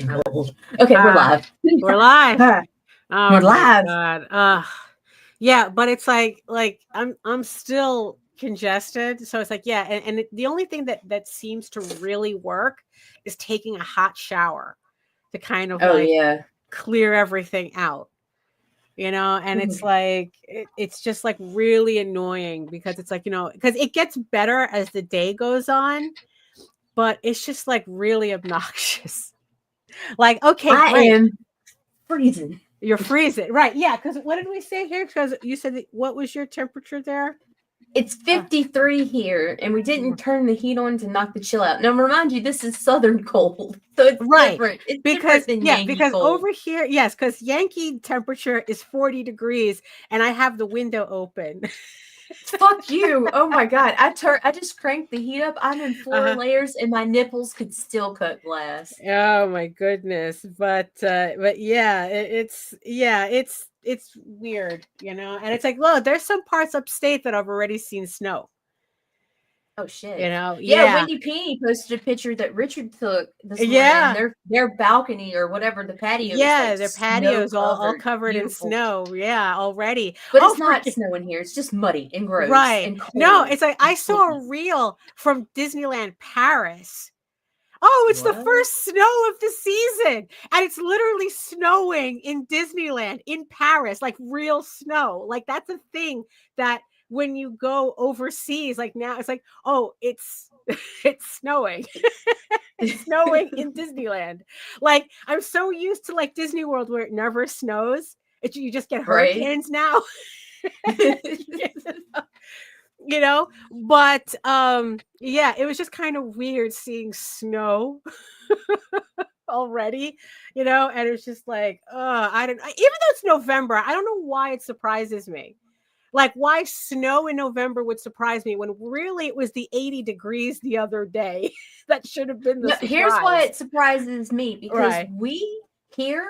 cold. Okay, we're live. We're live. Oh, we're live. God. Yeah, but it's like I'm still congested. So it's like, yeah, and the only thing that seems to really work is taking a hot shower to kind of clear everything out. And it's like it's just like really annoying because it's like, because it gets better as the day goes on, but it's just like really obnoxious. Like, okay, I am freezing. You're freezing, right? Yeah, because what did we say here? Because you said what was your temperature there? It's 53 here, and we didn't turn the heat on to knock the chill out. Now, remind you, this is southern cold, so it's different. It's different than Yankee cold. Over here, yes, because Yankee temperature is 40 degrees, and I have the window open. Fuck you! Oh my god, I just cranked the heat up. I'm in 4 layers, and my nipples could still cut glass. Oh my goodness! But yeah, it's weird, and it's like, look, there's some parts upstate that I've already seen snow. Oh shit! Yeah. Wendy P posted a picture that Richard took this morning. Their balcony or whatever, the patio. Yeah, their patio's all covered in snow. Yeah, already. But it's not snowing here. It's just muddy and gross. Right. And cold. No, it's like I saw a reel from Disneyland Paris. Oh, it's the first snow of the season. And it's literally snowing in Disneyland in Paris, like real snow. Like that's a thing that when you go overseas, like now it's like, oh, it's snowing. It's snowing in Disneyland. Like I'm so used to like Disney World where it never snows. You just get hurricanes now. But yeah, it was just kind of weird seeing snow already, and it was just like, even though it's November, I don't know why it surprises me. Like why snow in November would surprise me when really it was the 80 degrees the other day. That should have been the surprise. Here's what surprises me, because we here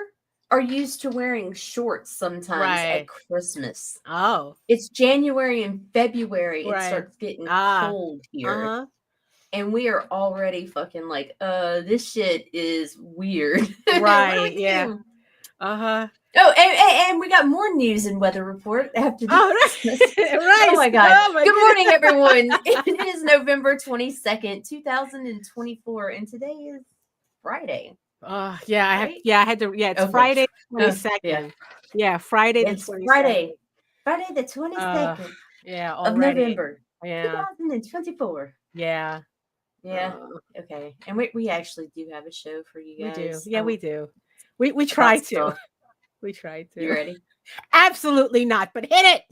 are used to wearing shorts sometimes at Christmas. Oh. It's January and February. It starts getting cold here. And we are already fucking like, this shit is weird. Right. Yeah. Oh, and we got more news and weather report after this. Right. Oh my god. Good morning, everyone. It is November 22nd, 2024, and today is Friday. I had to. Yeah, it's Friday 22nd. Yeah, Friday the 22nd. Friday the 22nd. Of November. 2024. Yeah. Okay. And we actually do have a show for you guys. We do. Yeah, we do. We try to. We try to. You ready? Absolutely not, but hit it.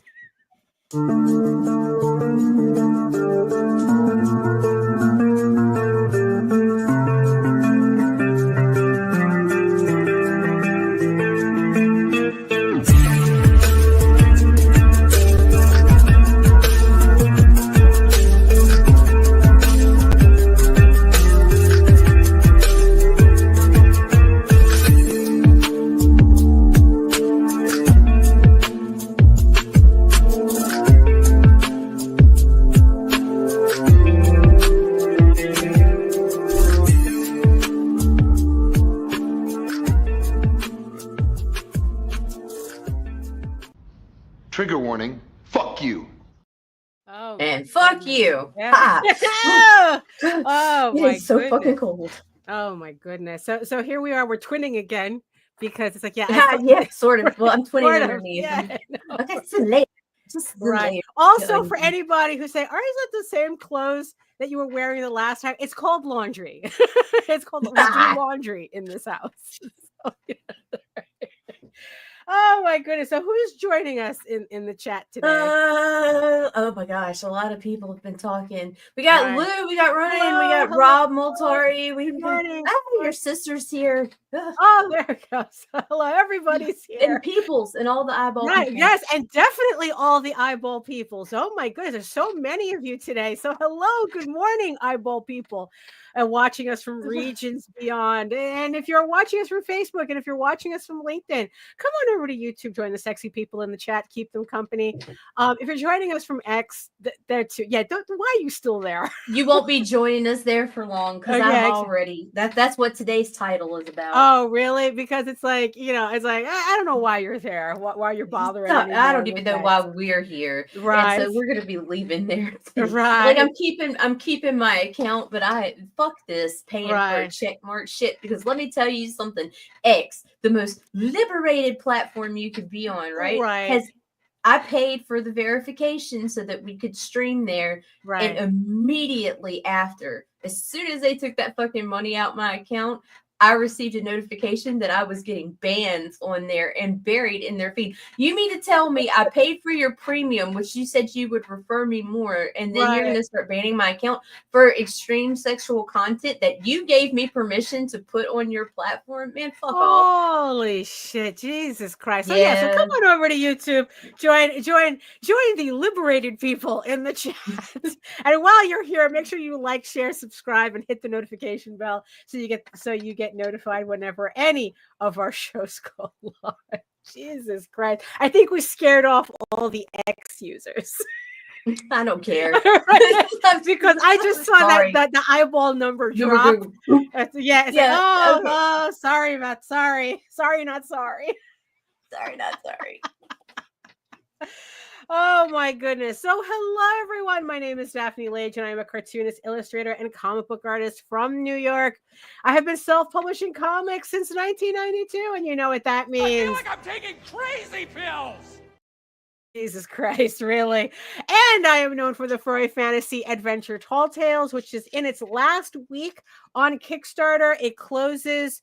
Trigger warning, fuck you. Oh, and fuck you. Yeah. Oh, my it's so fucking cold. Oh my goodness. So here we are. We're twinning again because it's like, sort of. Well, I'm twinning underneath. Yeah, okay, it's late. Right. Also, for anybody who say, "Are these the same clothes that you were wearing the last time?" It's called laundry. It's called laundry in this house. So, oh my goodness. So who's joining us in the chat today? Oh my gosh. A lot of people have been talking. We got Lou, we got Ryan, we got Rob Multari. Your sister's here. Oh, there it goes. Hello, everybody's here. And peoples and all the eyeball people. Yes, and definitely all the eyeball peoples. Oh my goodness, there's so many of you today. So hello, good morning, eyeball people. and watching us from regions beyond. And if you're watching us from Facebook, and if you're watching us from LinkedIn, come on over to YouTube, join the sexy people in the chat, keep them company. If you're joining us from X, there too. Yeah, why are you still there? You won't be joining us there for long because I'm already that's what today's title is about. Oh, really? Because it's like, it's like I don't know why you're there, why you're bothering. I don't even know why we're here. Right. And so we're gonna be leaving there too. Right. Like I'm keeping my account, but fuck this paying for a check mark shit, because let me tell you something. X, the most liberated platform you could be on, right? I paid for the verification so that we could stream there. And immediately after, as soon as they took that fucking money out my account, I received a notification that I was getting bans on there and buried in their feed. You mean to tell me I paid for your premium, which you said you would refer me more, and then you're going to start banning my account for extreme sexual content that you gave me permission to put on your platform? Man, fuck off. Holy shit, Jesus Christ. So so come on over to YouTube, join the liberated people in the chat. And while you're here, make sure you like, share, subscribe, and hit the notification bell so you get notified whenever any of our shows go live. Jesus Christ. I think we scared off all the X users. I don't care. Because I just saw that the eyeball number drop. It's like, oh, sorry, Matt. Sorry, not sorry. Sorry, not sorry. Oh my goodness. So hello everyone. My name is Daphne Lage and I am a cartoonist, illustrator, and comic book artist from New York. I have been self-publishing comics since 1992, and you know what that means. I feel like I'm taking crazy pills. Jesus Christ, really? And I am known for the furry fantasy adventure Tall Tales, which is in its last week on Kickstarter. It closes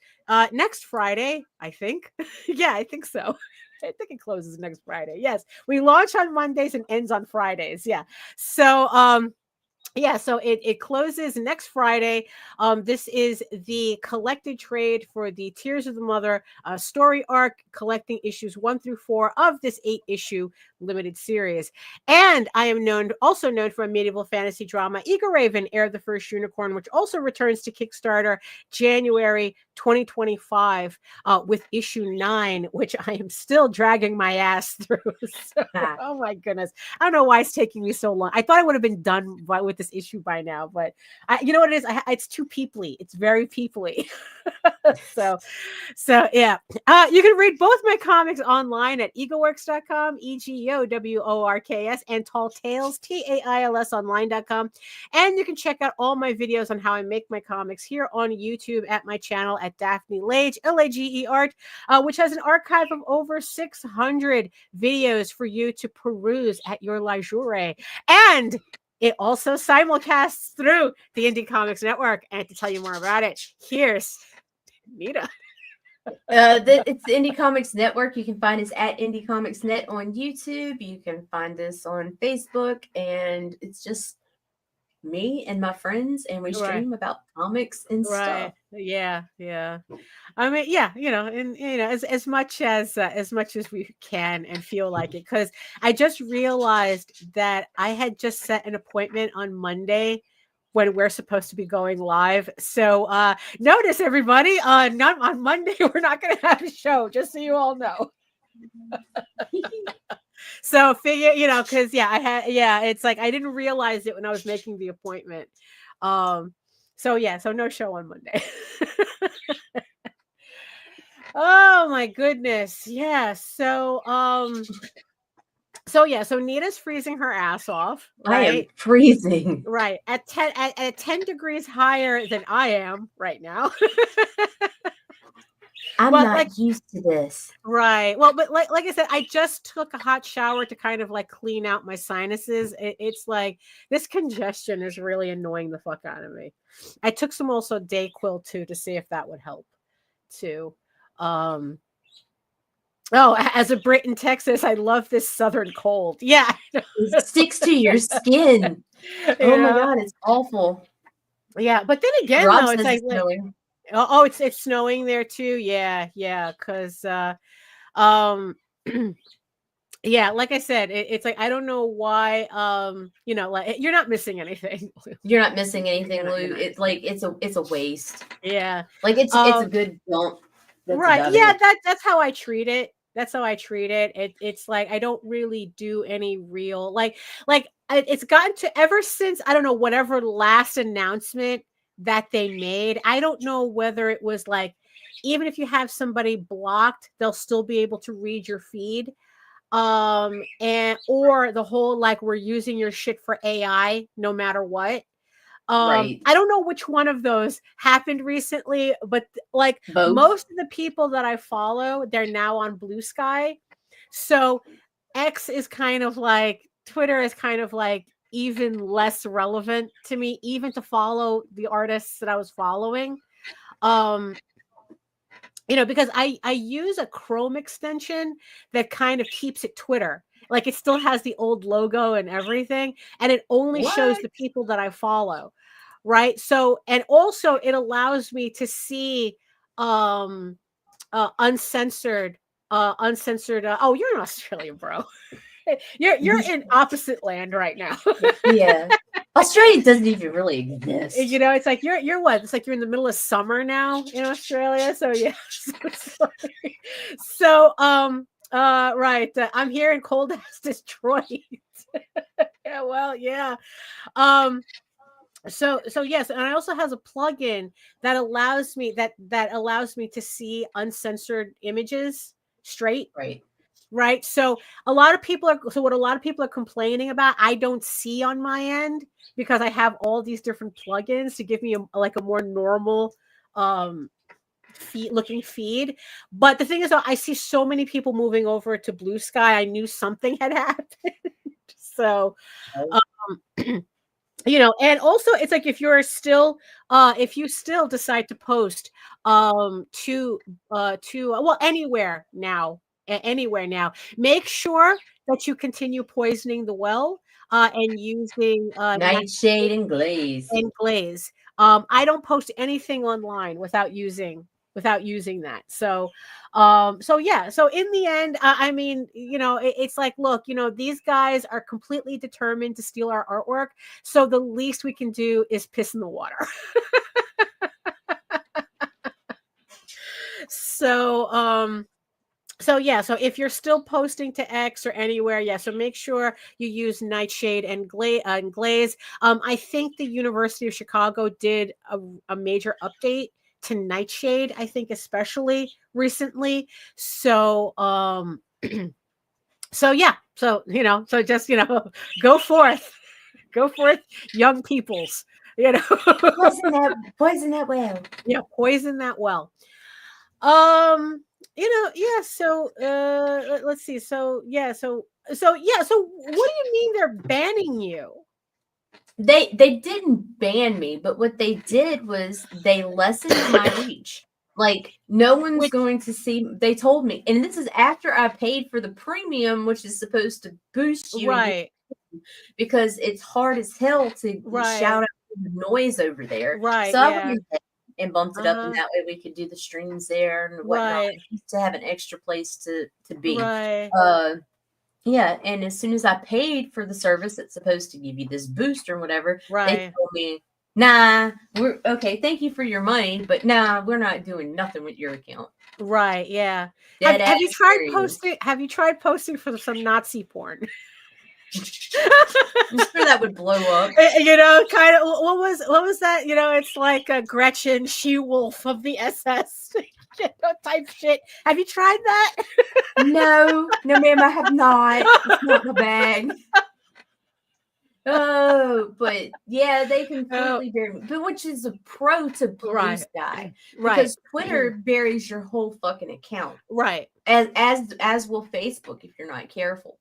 next Friday, I think. Yeah, I think so. I think it closes next Friday. Yes, we launch on Mondays and ends on Fridays. Yeah. So, so it closes next Friday. This is the collected trade for the Tears of the Mother story arc, collecting issues 1 through 4 of this 8-issue limited series. And I am also known for a medieval fantasy drama, Eagle Raven, Heir of the First Unicorn, which also returns to Kickstarter January 2025 with issue 9, which I am still dragging my ass through. So, oh my goodness. I don't know why it's taking me so long. I thought I would have been done with this issue by now, but you know what it is? It's too peoply. It's very peoply. so yeah. You can read both my comics online at egoworks.com, EGOWORKS, and Tall Tales, TAILS online.com. And you can check out all my videos on how I make my comics here on YouTube at my channel at Daphne Lage, LAGE Art, which has an archive of over 600 videos for you to peruse at your leisure. And it also simulcasts through the Indie Comics Network. And to tell you more about it, here's Nita. It's the Indie Comics Network. You can find us at Indie Comics Net on YouTube. You can find us on Facebook, and it's just me and my friends, and we stream about comics and stuff. Yeah. I mean, yeah, and as much as we can and feel like it, because I just realized that I had just set an appointment on Monday when we're supposed to be going live. So notice, everybody, not on Monday, we're not going to have a show, just so you all know. So figure, because it's like I didn't realize it when I was making the appointment. So no show on Monday. Oh my goodness. Yeah. So Nita's freezing her ass off. Right? I am freezing. Right. At 10 degrees higher than I am right now. I'm not used to this. Right. Well, but like I said, I just took a hot shower to kind of like clean out my sinuses. It's like this congestion is really annoying the fuck out of me. I took some also Dayquil too to see if that would help too. As a Brit in Texas, I love this southern cold. Yeah. It sticks to your skin. Oh my God, it's awful. Yeah, but then again, though, it's like it's snowing there too. Yeah, because Yeah, like I said, it's like I don't know why. You know, like you're not missing anything. You're not missing anything, Lou. It's like it's a waste. Yeah, like it's a good dump. Right. Yeah, that's how I treat it. That's how I treat it. It's like I don't really do any real like it's gotten to ever since I don't know whatever last announcement that they made. I don't know whether it was like even if you have somebody blocked, they'll still be able to read your feed. And or the whole like we're using your shit for AI no matter what. Right. I don't know which one of those happened recently, but like Both. most of the people that I follow, they're now on Blue Sky. So X is kind of like Twitter is kind of like even less relevant to me, even to follow the artists that I was following. You know, because I use a Chrome extension that kind of keeps it Twitter. Like it still has the old logo and everything, and it only shows the people that I follow. Right. So, and also it allows me to see uncensored oh, you're in Australia, bro. You're in opposite land right now. Yeah. Australia doesn't even really exist. You know, it's like you're what? It's like you're in the middle of summer now in Australia. So yeah. So right. I'm here in cold ass Detroit. Yeah, well, yeah. So yes, and I also has a plugin that allows me to see uncensored images straight. Right. So what a lot of people are complaining about, I don't see on my end because I have all these different plugins to give me a more normal looking feed. But the thing is, I see so many people moving over to Blue Sky. I knew something had happened. So you know, and also it's like if you still decide to post to well anywhere now, make sure that you continue poisoning the well and using nightshade and glaze. I don't post anything online without using that. So yeah, so in the end, I mean, you know, it's like, look, you know, these guys are completely determined to steal our artwork, so the least we can do is piss in the water. So yeah, so if you're still posting to X or anywhere, yeah, so make sure you use Nightshade and Glaze. I think the University of Chicago did a major update to Nightshade, I think especially recently. So so yeah, so you know, so just, you know, go forth, young peoples, you know. poison that well. Yeah, poison that well. You know, yeah, so let's see. So what do you mean they're banning you? They didn't ban me, but what they did was they lessened my reach. Like no one's going to see. They told me, and this is after I paid for the premium, which is supposed to boost you, right? Because it's hard as hell to shout out the noise over there, right? So I went and bumped it up, and that way we could do the streams there and whatnot, to have an extra place to be. Yeah, and as soon as I paid for the service that's supposed to give you this boost or whatever, they told me, nah, we're okay, thank you for your money, but nah, we're not doing nothing with your account. Right, yeah. Have you tried posting? Have you tried posting for some Nazi porn? I'm sure that would blow up. You know, kind of. What was that? You know, it's like a Gretchen She-Wolf of the SS type shit. Have you tried that? No, ma'am, I have not. It's not my bag. Oh, but yeah, they completely bury me. But which is a pro to Blue Sky, because Twitter buries your whole fucking account, as will Facebook if you're not careful.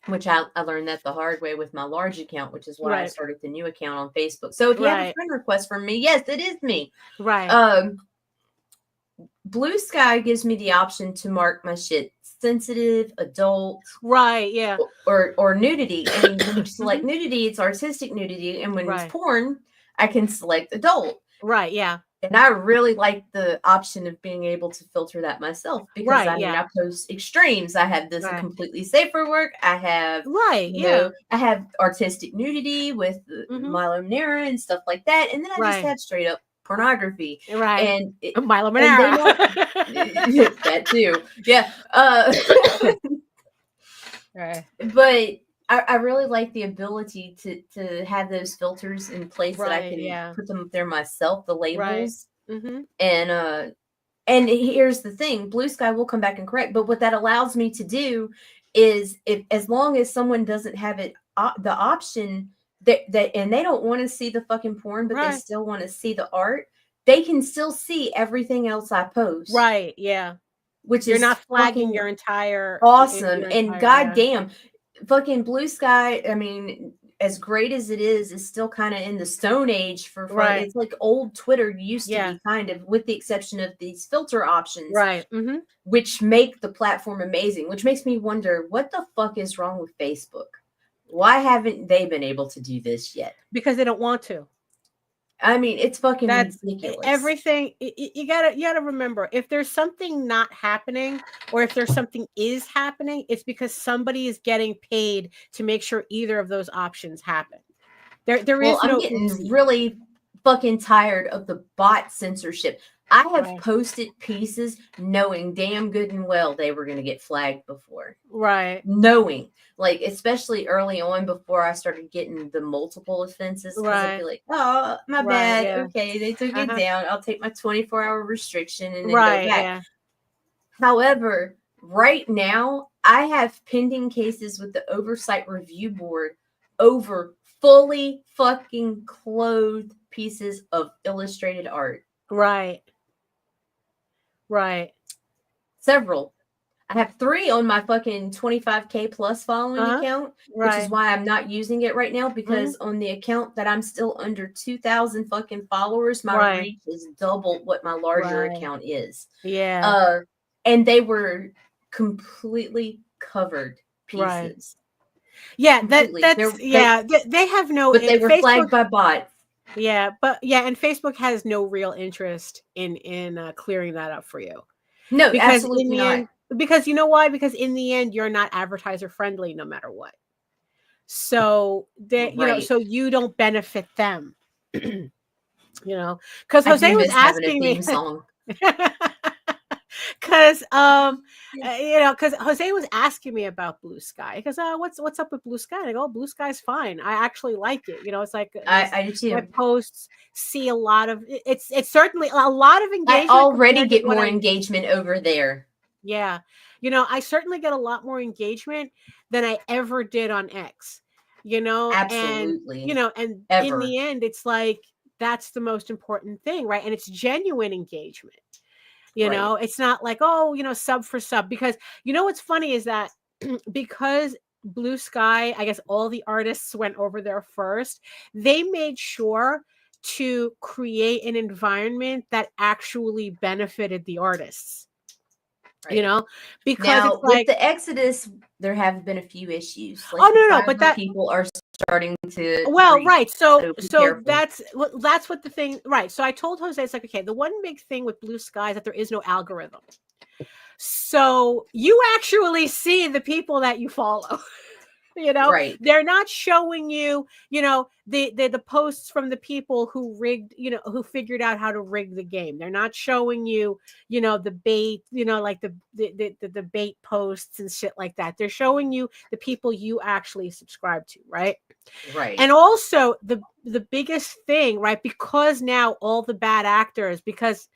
Which I learned that the hard way with my large account, which is why I started the new account on Facebook. So if you have a friend request from me, yes, it is me. Blue Sky gives me the option to mark my shit sensitive, adult, or nudity. And when you select nudity, it's artistic nudity, and when it's porn, I can select adult. And I really like the option of being able to filter that myself because I post extremes. I have this completely safe for work. I have, you know, I have artistic nudity with Milo Manera and stuff like that. And then I just have straight up pornography. And Milo Manera. That too. Yeah. But I really like the ability to have those filters in place that I can put them up there myself, the labels. And here's the thing, Blue Sky will come back and correct, but what that allows me to do is, if as long as someone doesn't have it the option that and they don't want to see the fucking porn, but they still want to see the art, they can still see everything else I post. Which you're not flagging your entire awesome. And goddamn, fucking Blue Sky, I mean, as great as it is still kind of in the stone age for it's like old Twitter used to be, kind of, with the exception of these filter options, which make the platform amazing, which makes me wonder what the fuck is wrong with Facebook. Why haven't they been able to do this yet? Because they don't want to. I mean, it's fucking ridiculous. Everything you gotta remember, if there's something not happening, or if there's something is happening, it's because somebody is getting paid to make sure either of those options happen. I'm getting really fucking tired of the bot censorship. I have posted pieces knowing damn good and well they were going to get flagged before. Knowing, like, especially early on before I started getting the multiple offenses. I'd be like, oh, my bad. Okay, they took it down. I'll take my 24-hour restriction and then go back. However, right now, I have pending cases with the Oversight Review Board over fully fucking clothed pieces of illustrated art. Several. I have 3 on my fucking 25K plus following account, which is why I'm not using it right now, because on the account that I'm still under 2,000 fucking followers, my reach is double what my larger account is. And they were completely covered pieces. They have no, but they were flagged by bots. And Facebook has no real interest in clearing that up for you. No, because absolutely not. Because you know why? Because in the end, you're not advertiser friendly, no matter what. So so you don't benefit them. Because Jose was asking me. Because because Jose was asking me about Blue Sky. Because what's up with Blue Sky? And I go, Blue Sky's fine. I actually like it. It's like I do too. My posts see a lot of it's certainly a lot of engagement. I already get more engagement over there. I certainly get a lot more engagement than I ever did on X. Absolutely. And in the end, it's like that's the most important thing, right? And it's genuine engagement. It's not like, sub for sub, because what's funny is that because Blue Sky, I guess all the artists went over there first, they made sure to create an environment that actually benefited the artists. Because now, it's like, with the Exodus, there have been a few issues. Like but that people are starting to. So that's what the thing, right? So I told Jose, it's like, okay, the one big thing with Blue Sky is that there is no algorithm. So you actually see the people that you follow. They're not showing you, the posts from the people who rigged, who figured out how to rig the game. They're not showing you, the bait, like the bait posts and shit like that. They're showing you the people you actually subscribe to, right? And also the biggest thing, right? Because now all the bad actors, because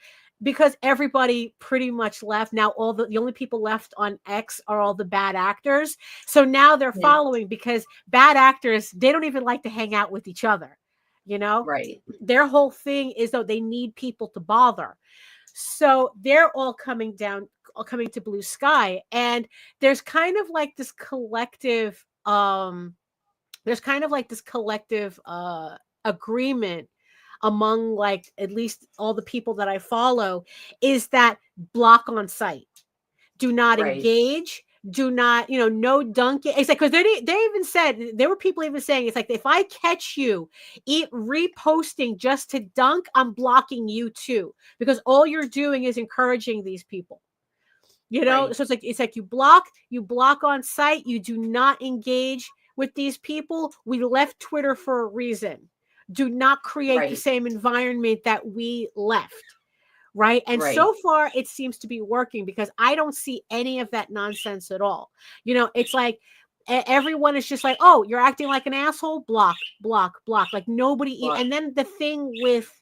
everybody pretty much left. Now the only people left on X are all the bad actors. So now they're following, because bad actors, they don't even like to hang out with each other. Their whole thing is, though, they need people to bother. So they're all coming to Blue Sky. And there's kind of like this collective, agreement among, like, at least all the people that I follow, is that block on site. Do not engage. do not, no dunking. It's like, because they even said, there were people even saying, it's like, if I catch you reposting just to dunk, I'm blocking you too, because all you're doing is encouraging these people. Right. So it's like you block on site. You do not engage with these people. We left Twitter for a reason. Do not create the same environment that we left. Right. And so far it seems to be working, because I don't see any of that nonsense at all. It's like everyone is just like, oh, you're acting like an asshole. Block. Like nobody. Block. And then the thing with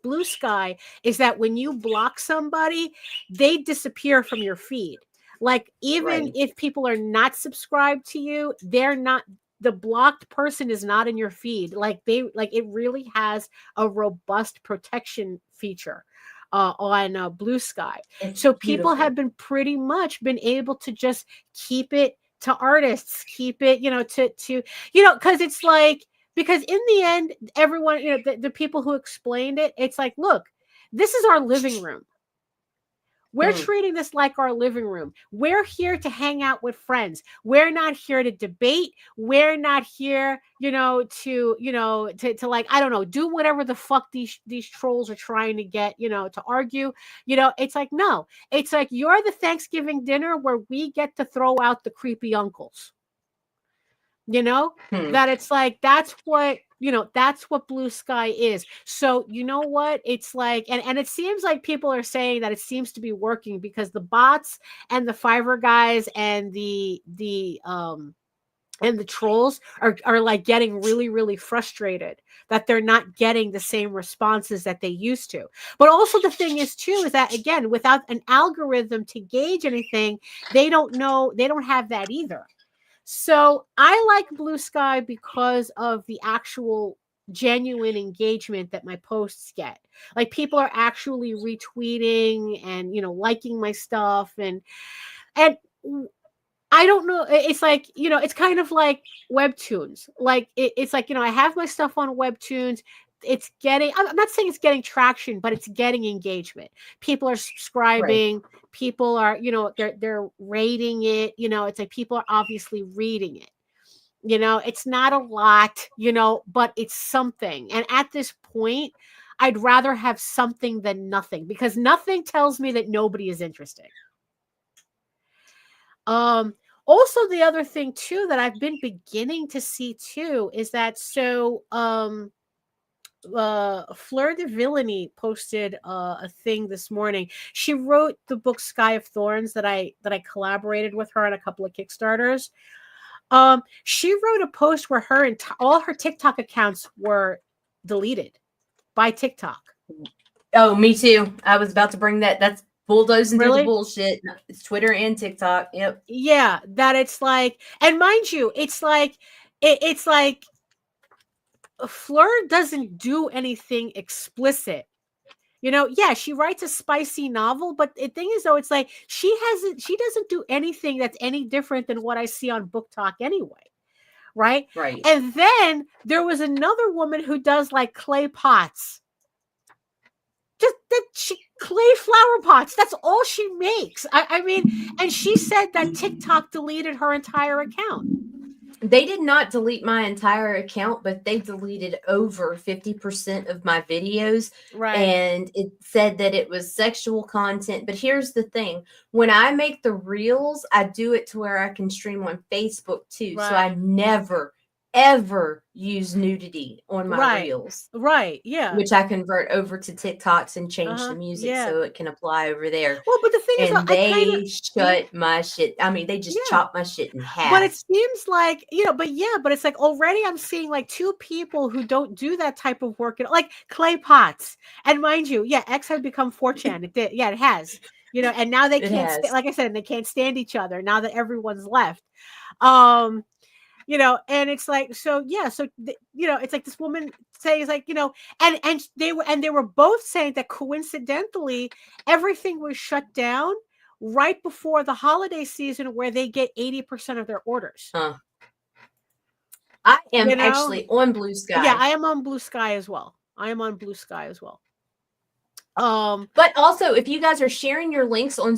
Blue Sky is that when you block somebody, they disappear from your feed. Like, even if people are not subscribed to you, the blocked person is not in your feed. It really has a robust protection feature on Blue Sky. So people have been pretty much been able to just keep it to artists, keep it, because it's like, because in the end, everyone, the people who explained it, it's like, look, this is our living room. We're treating this like our living room. We're here to hang out with friends. We're not here to debate. We're not here, to like, I don't know, do whatever the fuck these trolls are trying to get, to argue. It's like, no, it's like, you're the Thanksgiving dinner where we get to throw out the creepy uncles. That it's like, that's what Blue Sky is. So you know what it's like, and it seems like people are saying that it seems to be working, because the bots and the Fiverr guys and the trolls are like getting really, really frustrated that they're not getting the same responses that they used to. But also the thing is too, is that, again, without an algorithm to gauge anything, they don't have that either. So I like Blue Sky because of the actual genuine engagement that my posts get. Like, people are actually retweeting and, liking my stuff. And I don't know. It's like, it's kind of like Webtoons. Like, it's like, I have my stuff on Webtoons. I'm not saying it's getting traction, but it's getting engagement. People are subscribing. People are, they're rating it. It's like people are obviously reading it. It's not a lot, but it's something. And at this point, I'd rather have something than nothing, because nothing tells me that nobody is interested. Also, the other thing too that I've been beginning to see too is that Fleur de Villainy posted a thing this morning. She wrote the book Sky of Thorns that I collaborated with her on a couple of Kickstarters. She wrote a post where all her TikTok accounts were deleted by TikTok. Oh, me too. I was about to bring that. That's bulldozing through the bullshit. It's Twitter and TikTok. Yep. Yeah, that it's like, and mind you, it's like Fleur doesn't do anything explicit. Yeah, she writes a spicy novel, but the thing is, though, it's like she doesn't do anything that's any different than what I see on Book Talk anyway. Right. And then there was another woman who does like clay pots. Just clay flower pots. That's all she makes. I mean, and she said that TikTok deleted her entire account. They did not delete my entire account, but they deleted over 50% of my videos. And it said that it was sexual content. But here's the thing. When I make the reels, I do it to where I can stream on Facebook too. So I never, ever use nudity on my reels. Yeah. Which I convert over to TikToks and change the music so it can apply over there. Well, but the thing is, they shut my shit. I mean, they just chop my shit in half. But it seems like, but it's like already I'm seeing like two people who don't do that type of work, like clay pots. And mind you, X has become 4chan. It did. Yeah, it has. And now they can't, like I said, they can't stand each other now that everyone's left. And it's like, it's like this woman says like, and they were both saying that coincidentally, everything was shut down right before the holiday season where they get 80% of their orders. I am actually on Blue Sky. Yeah, I am on Blue Sky as well. But also, if you guys are sharing your links on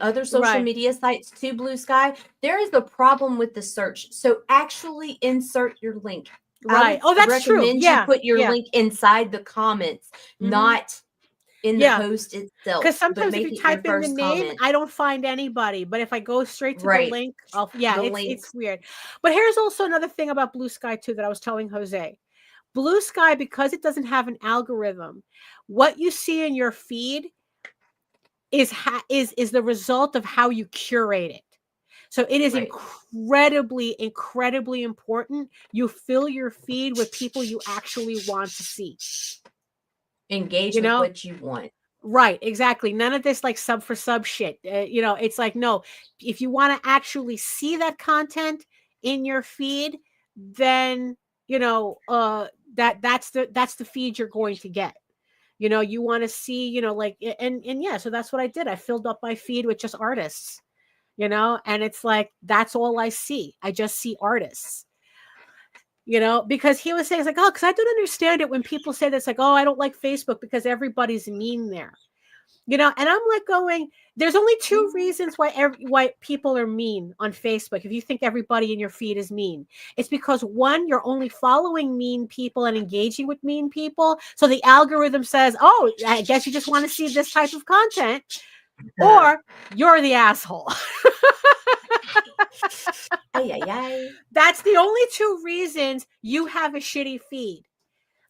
other social media sites to Blue Sky, there is a problem with the search. So actually insert your link. Right. Oh, that's true. You put your link inside the comments, not in the post itself. Because sometimes if you type in the name, I don't find anybody. But if I go straight to the link, it's weird. But here's also another thing about Blue Sky too that I was telling Jose. Blue Sky, because it doesn't have an algorithm, what you see in your feed is the result of how you curate it. So it is incredibly, incredibly important you fill your feed with people you actually want to see. Engage with what you want. Right, exactly. None of this like sub for sub shit. It's like, no, if you want to actually see that content in your feed, then that's the feed you're going to get. You want to see, so that's what I did. I filled up my feed with just artists, and it's like, that's all I see. I just see artists, because he was saying, it's like, oh, because I don't understand it when people say this, like, oh, I don't like Facebook because everybody's mean there. And I'm like going, there's only two reasons why people are mean on Facebook. If you think everybody in your feed is mean, it's because one, you're only following mean people and engaging with mean people. So the algorithm says, oh, I guess you just want to see this type of content, or you're the asshole. That's the only two reasons you have a shitty feed.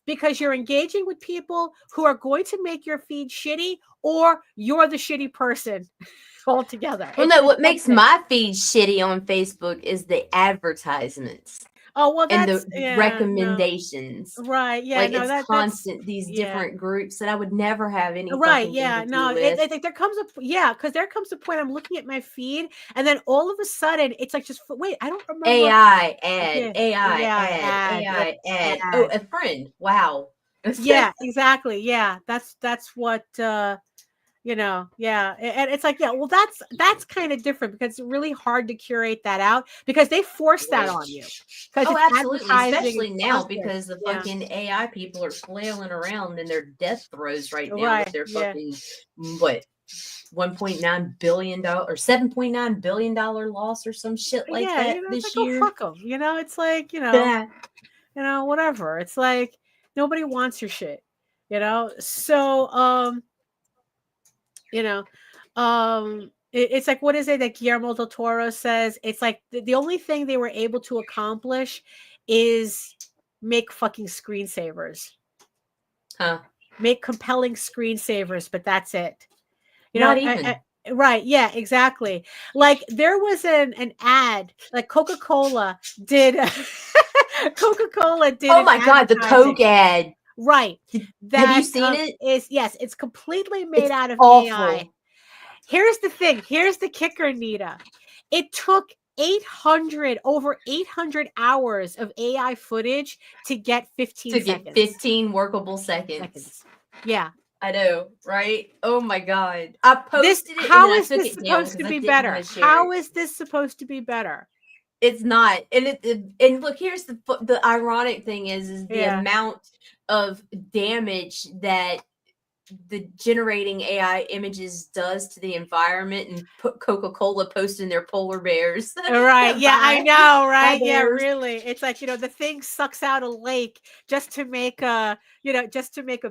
Because you're engaging with people who are going to make your feed shitty, or you're the shitty person altogether. Well, no, what makes my feed shitty on Facebook is the advertisements. Oh, well, that's, and the recommendations. No. Right. Yeah. Like, it's constant, these different groups that I would never have any. Right. Yeah. No, there comes because there comes a point I'm looking at my feed, and then all of a sudden it's like, just wait, I don't remember. AI ad. Oh, a friend. Wow. Yeah, exactly. Yeah. That's what, and it's like, well, that's kind of different because it's really hard to curate that out because they force that on you. Oh, absolutely, especially now because the fucking AI people are flailing around in their death throes right now with their fucking $1.9 billion or $7.9 billion loss or some shit like that this year. Oh, fuck them. It's like whatever. It's like nobody wants your shit. So it's like, what is it that Guillermo del Toro says? It's like the only thing they were able to accomplish is make fucking screensavers. Make compelling screensavers, but that's it. Not even. Right. Yeah, exactly. Like there was an ad, like Coca-Cola did. Oh my God, the Coke ad. Right. Have you seen it? Yes, it's completely made out of AI. Here's the thing. Here's the kicker, Nita. It took over 800 hours of AI footage to get 15 seconds. Get 15 workable seconds. Yeah. I know, right? Oh my God. I posted it. How is this supposed to be better? How is this supposed to be better? It's not. And look, here's the ironic thing is the amount of damage that the generating AI images does to the environment, and put Coca-Cola posting their polar bears. Right. Yeah, I know. Right. Yeah, really. It's like, the thing sucks out a lake just to make a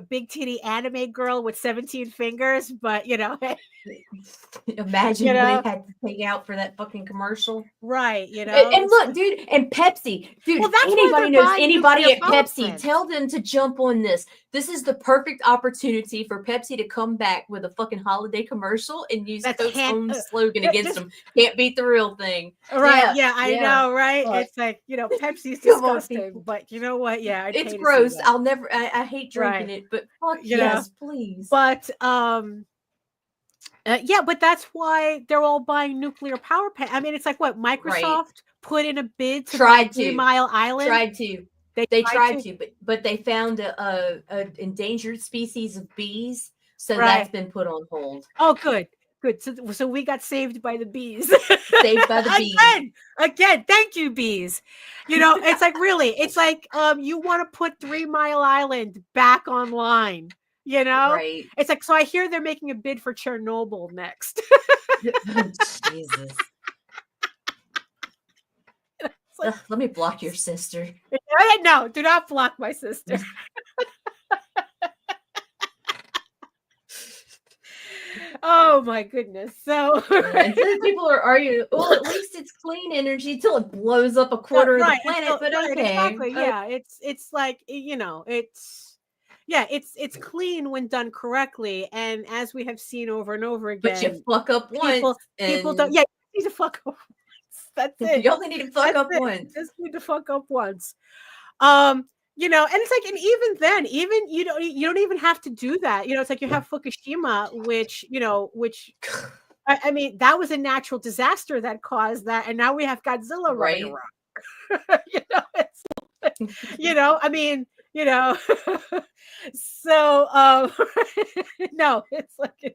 big titty anime girl with 17 fingers. But, imagine what it had to take out for that fucking commercial. Right. And look, dude, and Pepsi, dude, well, anybody knows anybody at Pepsi, tell them to jump on this. This is the perfect opportunity for Pepsi to come back with a fucking holiday commercial and use Coke's own slogan against them. Can't beat the real thing. Right. Yeah, I know, right? It's like, Pepsi's disgusting, but you know what? Yeah, it's gross. I'll never, I hate drinking it, but fuck yes, please. But, but that's why they're all buying nuclear power plants. I mean, it's like what Microsoft put in a bid to buy 3 Mile Island. Tried to. They tried to, but they found a endangered species of bees, so that's been put on hold. Oh, good. So we got saved by the bees. Saved by the bees. Again, thank you, bees. It's like really, it's like you want to put 3 Mile Island back online. You know, right? It's like, so I hear they're making a bid for Chernobyl next. Jesus. Like, let me block your sister. No, do not block my sister. Oh my goodness. So and people are arguing, well, at least it's clean energy till it blows up a quarter of the planet. But okay. Exactly. Yeah. It's like, it's clean when done correctly. And as we have seen over and over again, but you fuck up once. People don't, you need to fuck up once. That's it. You only need to fuck up once. Just need to fuck up once. And it's like, and even then, you don't even have to do that. It's like you have Fukushima, which I mean, that was a natural disaster that caused that, and now we have Godzilla running around. I mean, so no, it's like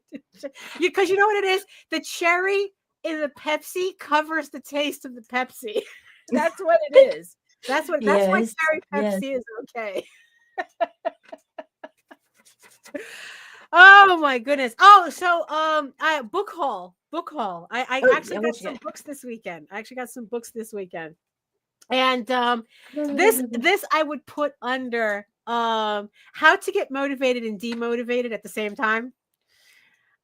because you know what it is, the cherry in the Pepsi covers the taste of the Pepsi. That's what it is. That's why cherry Pepsi is okay. Oh my goodness. Oh, so book haul. I actually got some books this weekend. And this I would put under how to get motivated and demotivated at the same time.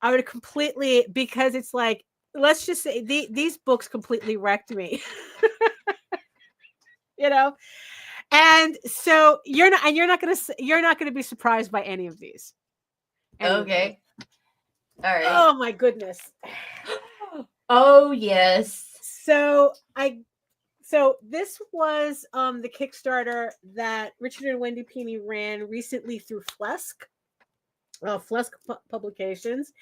I would completely, because it's like, let's just say these books completely wrecked me. And so you're not gonna be surprised by any of these. Okay. All right. Oh my goodness. Oh yes. So this was the Kickstarter that Richard and Wendy Pini ran recently through Flesk Publications,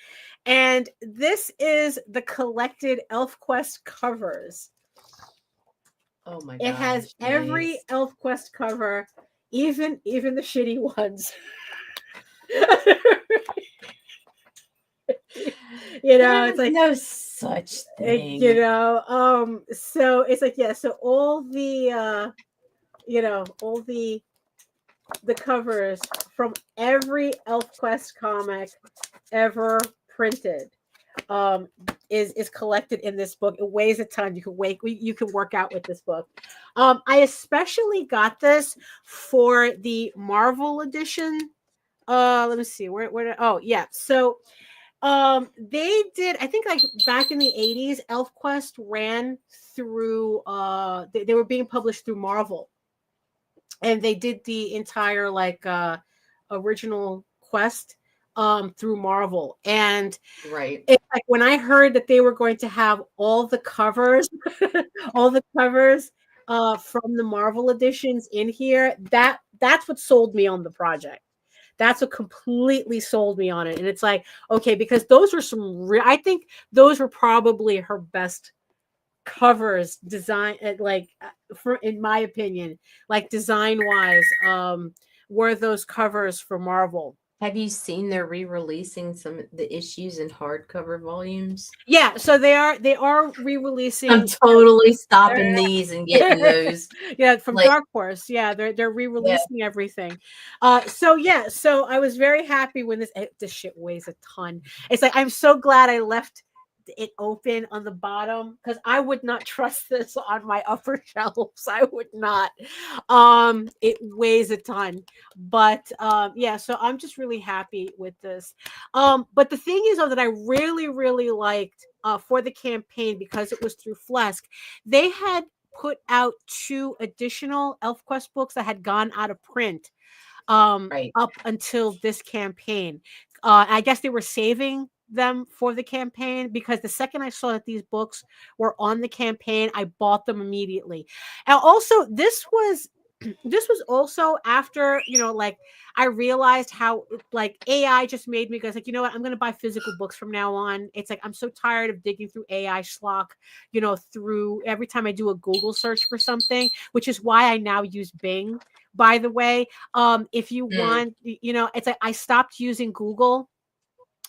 and this is the collected ElfQuest covers. Oh my god! It has every ElfQuest cover, even the shitty ones. It's like no such thing. So it's like, so all the all the covers from every ElfQuest comic ever printed is collected in this book. It weighs a ton. You can work out with this book. I especially got this for the Marvel edition. Let me see so they did, I think, like back in the 80s, ElfQuest ran through they were being published through Marvel, and they did the entire original quest through Marvel. And it's like, when I heard that they were going to have all the covers from the Marvel editions in here, that's what sold me on the project. That's what completely sold me on it. And it's like, okay, because those were I think those were probably her best covers design, in my opinion, like design wise, were those covers for Marvel. Have you seen they're re-releasing some of the issues in hardcover volumes? Yeah, so they are re-releasing. I'm totally stopping these and getting those. Yeah, from Dark Horse. Yeah, they're re-releasing everything. So I was very happy when this shit weighs a ton. It's like, I'm so glad I left it open on the bottom, because I would not trust this on my upper shelves. I would not. It weighs a ton, but so I'm just really happy with this. But the thing is, though, that I really, really liked for the campaign, because it was through Flesk, they had put out 2 additional ElfQuest books that had gone out of print up until this campaign. I guess they were saving them for the campaign, because the second I saw that these books were on the campaign, I bought them immediately. And also, this was also after, I realized how AI just made me go, like, you know what, I'm going to buy physical books from now on. It's like, I'm so tired of digging through AI schlock, through every time I do a Google search for something, which is why I now use Bing, by the way. If you want, it's like, I stopped using Google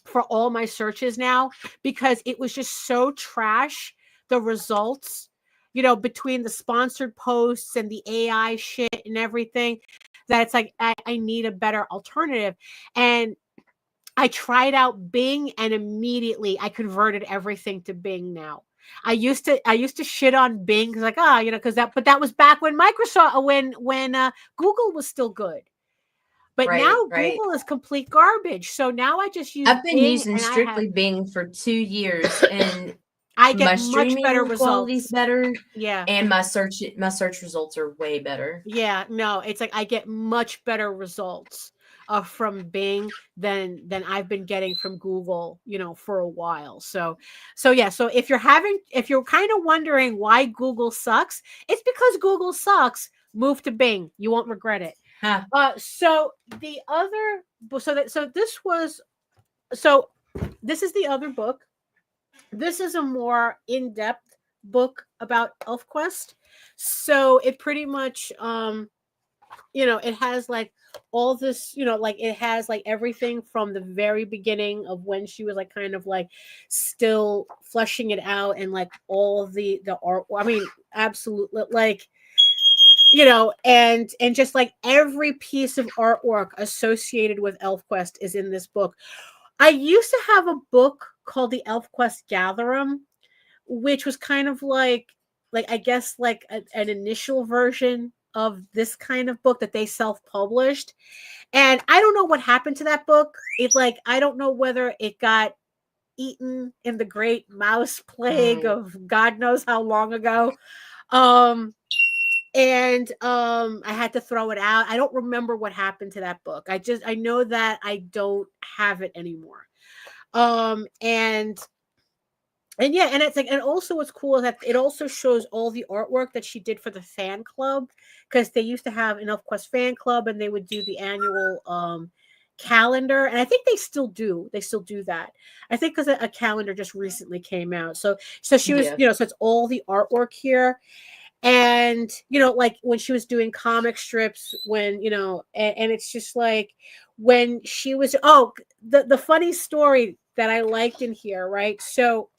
for all my searches now, because it was just so trash, the results, between the sponsored posts and the AI shit and everything, that it's like, I need a better alternative. And I tried out Bing, and immediately I converted everything to Bing now. I used to shit on Bing because but that was back when Microsoft, when Google was still good. But now Google is complete garbage. So now I just use I've been Bing, using strictly Bing for 2 years, and I get my much streaming better quality's results. better. Yeah. And my search results are way better. Yeah, no, it's like I get much better results from Bing than I've been getting from Google, for a while. So yeah, so if you're kind of wondering why Google sucks, it's because Google sucks. Move to Bing. You won't regret it. Huh. So this is the other book. This is a more in-depth book about ElfQuest. So it pretty much it has like all this, it has like everything from the very beginning of when she was like kind of like still fleshing it out, and like all the art. I mean, absolutely, like and just like every piece of artwork associated with ElfQuest is in this book. I used to have a book called the ElfQuest Gatherum, which was kind of like I guess like an initial version of this kind of book that they self-published. And I don't know what happened to that book. It's like, I don't know whether it got eaten in the great mouse plague of God knows how long ago. And I had to throw it out. I don't remember what happened to that book. I know that I don't have it anymore. And yeah, and it's like, and also what's cool is that it also shows all the artwork that she did for the fan club, because they used to have an ElfQuest fan club, and they would do the annual calendar, and I think they still do that. I think because a calendar just recently came out. So she was, so it's all the artwork here. And like when she was doing comic strips, when and it's just like when she was the funny story that I liked in here, right? So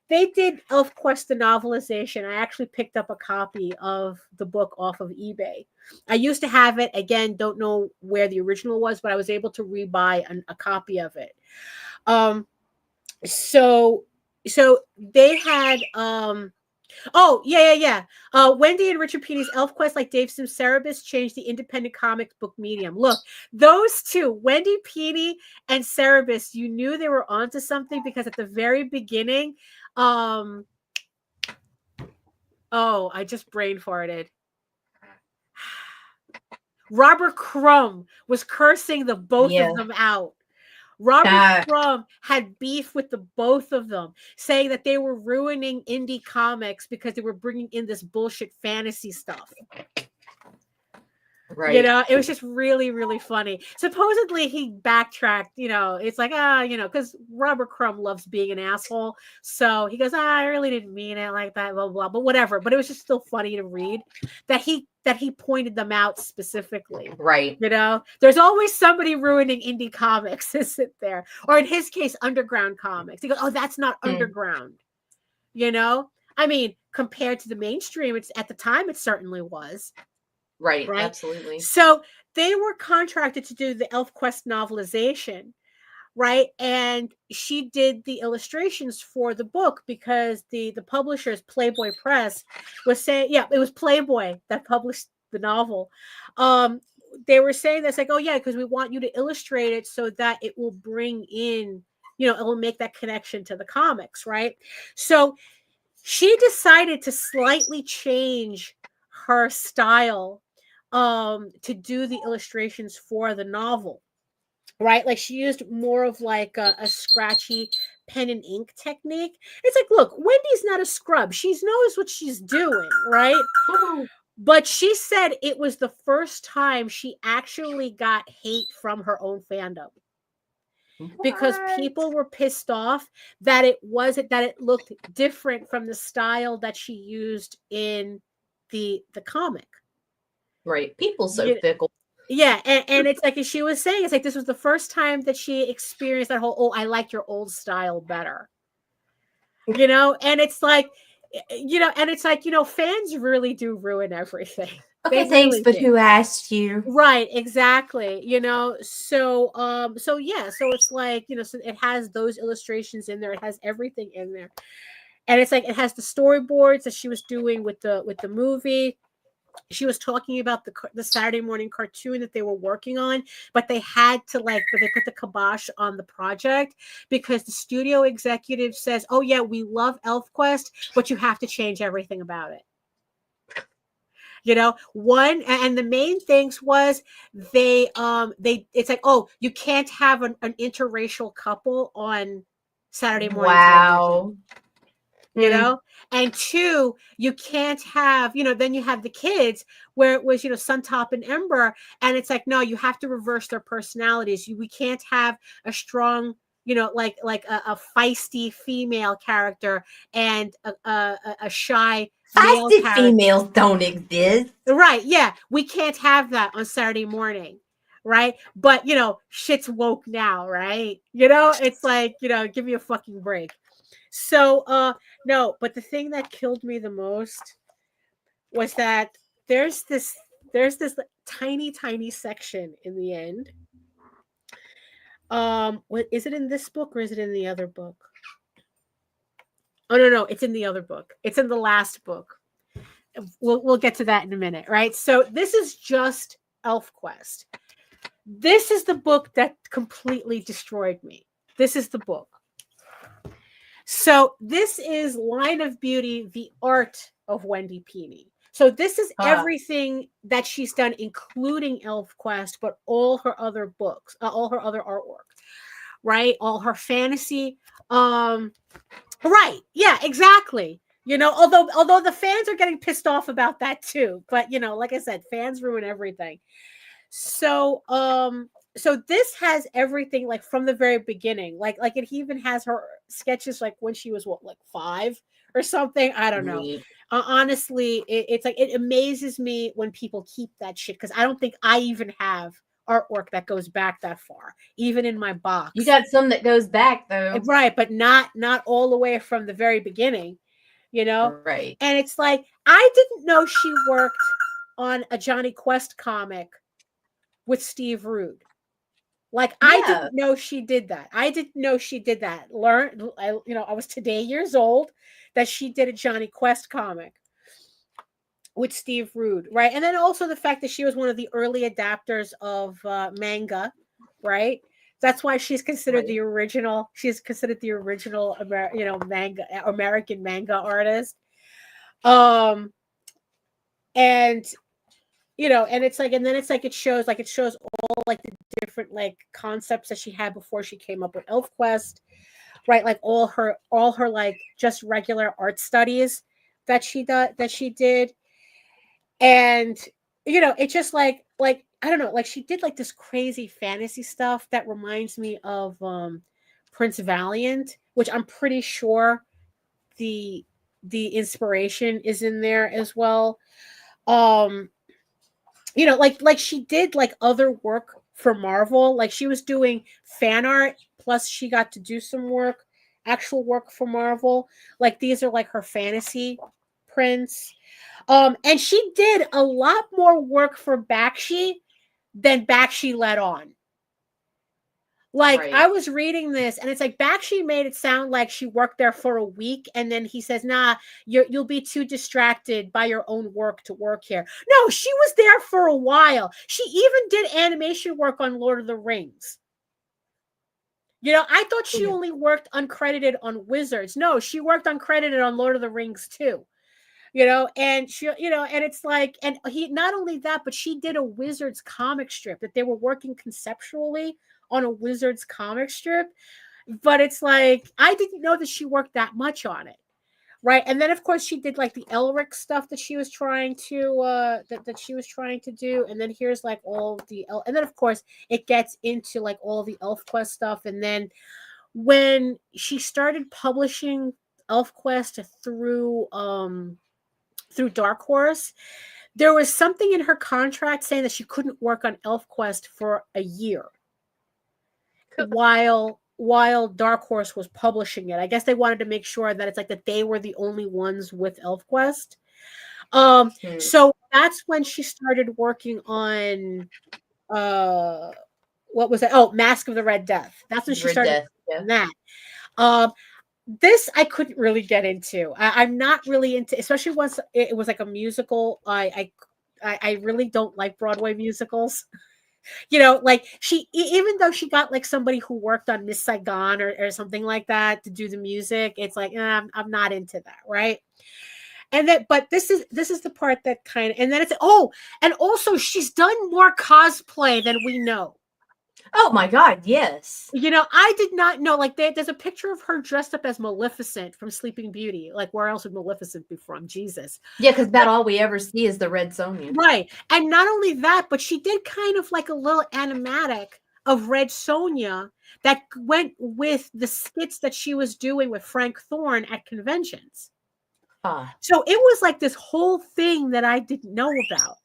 they did ElfQuest the novelization. I actually picked up a copy of the book off of eBay. I used to have it. Again, don't know where the original was, but I was able to rebuy a copy of it. So they had Wendy and Richard Pini's ElfQuest, like Dave Sim Cerebus, changed the independent comic book medium. Look, those two, Wendy Pini and Cerebus, you knew they were onto something, because at the very beginning, I just brain farted. Robert Crumb was cursing the both of them out. Robert Crumb had beef with the both of them, saying that they were ruining indie comics because they were bringing in this bullshit fantasy stuff. Right. It was just really, really funny. Supposedly he backtracked, it's like, because Robert Crumb loves being an asshole. So he goes, I really didn't mean it like that, blah, blah, but whatever. But it was just still funny to read that he pointed them out specifically. Right. There's always somebody ruining indie comics, isn't there? Or in his case, underground comics. He goes, oh, that's not underground. I mean, compared to the mainstream, it's at the time it certainly was. Right, absolutely. So they were contracted to do the ElfQuest novelization, right? And she did the illustrations for the book, because the publishers, Playboy Press, was saying, it was Playboy that published the novel. They were saying that's like, oh yeah, because we want you to illustrate it so that it will bring in, it will make that connection to the comics, right? So she decided to slightly change her style to do the illustrations for the novel, right? Like she used more of like a scratchy pen and ink technique. It's like, look, Wendy's not a scrub. She knows what she's doing, right? But she said it was the first time she actually got hate from her own fandom. Because people were pissed off that it looked different from the style that she used in the comic. Right. People so fickle. Yeah. And it's like, as she was saying, it's like, this was the first time that she experienced that whole, I like your old style better. And it's like, and it's like, fans really do ruin everything. Okay, thanks, but who asked you? Right, exactly. You know, so yeah, so it's like, you know, so it has those illustrations in there. It has everything in there. And it's like it has the storyboards that she was doing with the movie. She was talking about the Saturday morning cartoon that they were working on, but they had to but they put the kibosh on the project because the studio executive says, "Oh yeah, we love ElfQuest, but you have to change everything about it." You know, and the main things was they it's like, oh, you can't have an interracial couple on Saturday morning television. You know, and two, you can't have, you know, then you have the kids where it was, you know, Suntop and Ember, and it's like, no, you have to reverse their personalities. We can't have a strong, you know, like a feisty female character and a shy male Feisty character. females don't exist. Right. Yeah. We can't have that on Saturday morning. Right. But, you know, shit's woke now. Right. You know, it's like, you know, give me a fucking break. So, no, but the thing that killed me the most was that there's this tiny section in the end. What is it in this book or is it in the other book? Oh no, it's in the other book. It's in the last book. We'll get to that in a minute, right? So this is just ElfQuest. This is the book that completely destroyed me. This is the book. So this is Line of Beauty, the art of Wendy Pini. So this is everything that she's done, including ElfQuest, but all her other books, all her other artwork, right? All her fantasy. Right. Yeah, exactly. You know, although the fans are getting pissed off about that too. But, you know, like I said, fans ruin everything. So, so this has everything like from the very beginning. Like it even has her sketches like when she was like 5 or something. I don't know. Honestly, it's like it amazes me when people keep that shit because I don't think I even have artwork that goes back that far, even in my box. You got some that goes back though, right? But not all the way from the very beginning, you know. Right? And it's like I didn't know she worked on a Johnny Quest comic with Steve Rude. Like I didn't know she did that. I didn't know she did that. You know, I was today years old that she did a Johnny Quest comic with Steve Rude, right? And then also the fact that she was one of the early adapters of manga, right? That's why she's considered the original. She's considered the original, you know, American manga artist. And you know, and it's like, and then it's like it shows all like the different like concepts that she had before she came up with ElfQuest, right? Like all her like just regular art studies that she did, and you know, it's just like I don't know, like she did like this crazy fantasy stuff that reminds me of Prince Valiant, which I'm pretty sure the inspiration is in there as well. You know, like she did like other work for Marvel. Like she was doing fan art, plus she got to do some work, actual work for Marvel. Like these are like her fantasy prints. And she did a lot more work for Bakshi than Bakshi let on. Like I was reading this and it's like Bakshi made it sound like she worked there for a week and then he says, nah, you'll be too distracted by your own work to work here. No, she was there for a while. She even did animation work on Lord of the Rings. You know, I thought she only worked uncredited on Wizards. No, she worked uncredited on Lord of the Rings too. You know, and she, you know, and it's like, and he, not only that, but she did a Wizards comic strip that they were working conceptually on a Wizards comic strip. But it's like, I didn't know that she worked that much on it. Right. And then of course she did like the Elric stuff that she was trying to that she was trying to do. And then here's like all the and then of course it gets into like all the ElfQuest stuff. And then when she started publishing ElfQuest through Dark Horse, there was something in her contract saying that she couldn't work on ElfQuest for a year while Dark Horse was publishing it. I guess they wanted to make sure that it's like that they were the only ones with ElfQuest. So that's when she started working on what was it? Oh, Mask of the Red Death. That's when she started on that. This I couldn't really get into. I'm not really into, especially once it was like a musical. I really don't like Broadway musicals. Like even though she got like somebody who worked on Miss Saigon or something like that to do the music, it's like I'm not into that, right? And then, but this is the part that kind of, and then it's and also she's done more cosplay than we know. Oh my God, yes. I did not know. Like, there's a picture of her dressed up as Maleficent from Sleeping Beauty. Like, where else would Maleficent be from? Jesus. Yeah, because about all we ever see is the Red Sonja. Right. And not only that, but she did kind of like a little animatic of Red Sonja that went with the skits that she was doing with Frank Thorne at conventions. So it was like this whole thing that I didn't know about.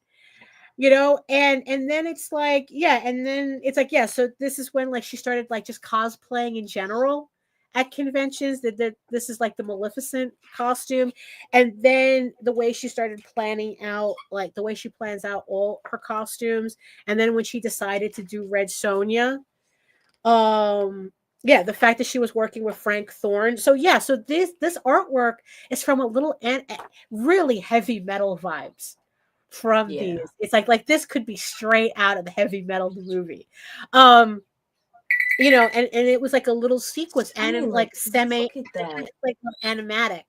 And then it's like, and then it's like, so this is when like she started like just cosplaying in general at conventions. That this is like the Maleficent costume, and then the way she started planning out, like the way she plans out all her costumes, and then when she decided to do Red Sonja, the fact that she was working with Frank Thorne. So this artwork is from a little and really heavy metal vibes. From these, it's like this could be straight out of the Heavy Metal movie, and it was like a little sequence and like like animatic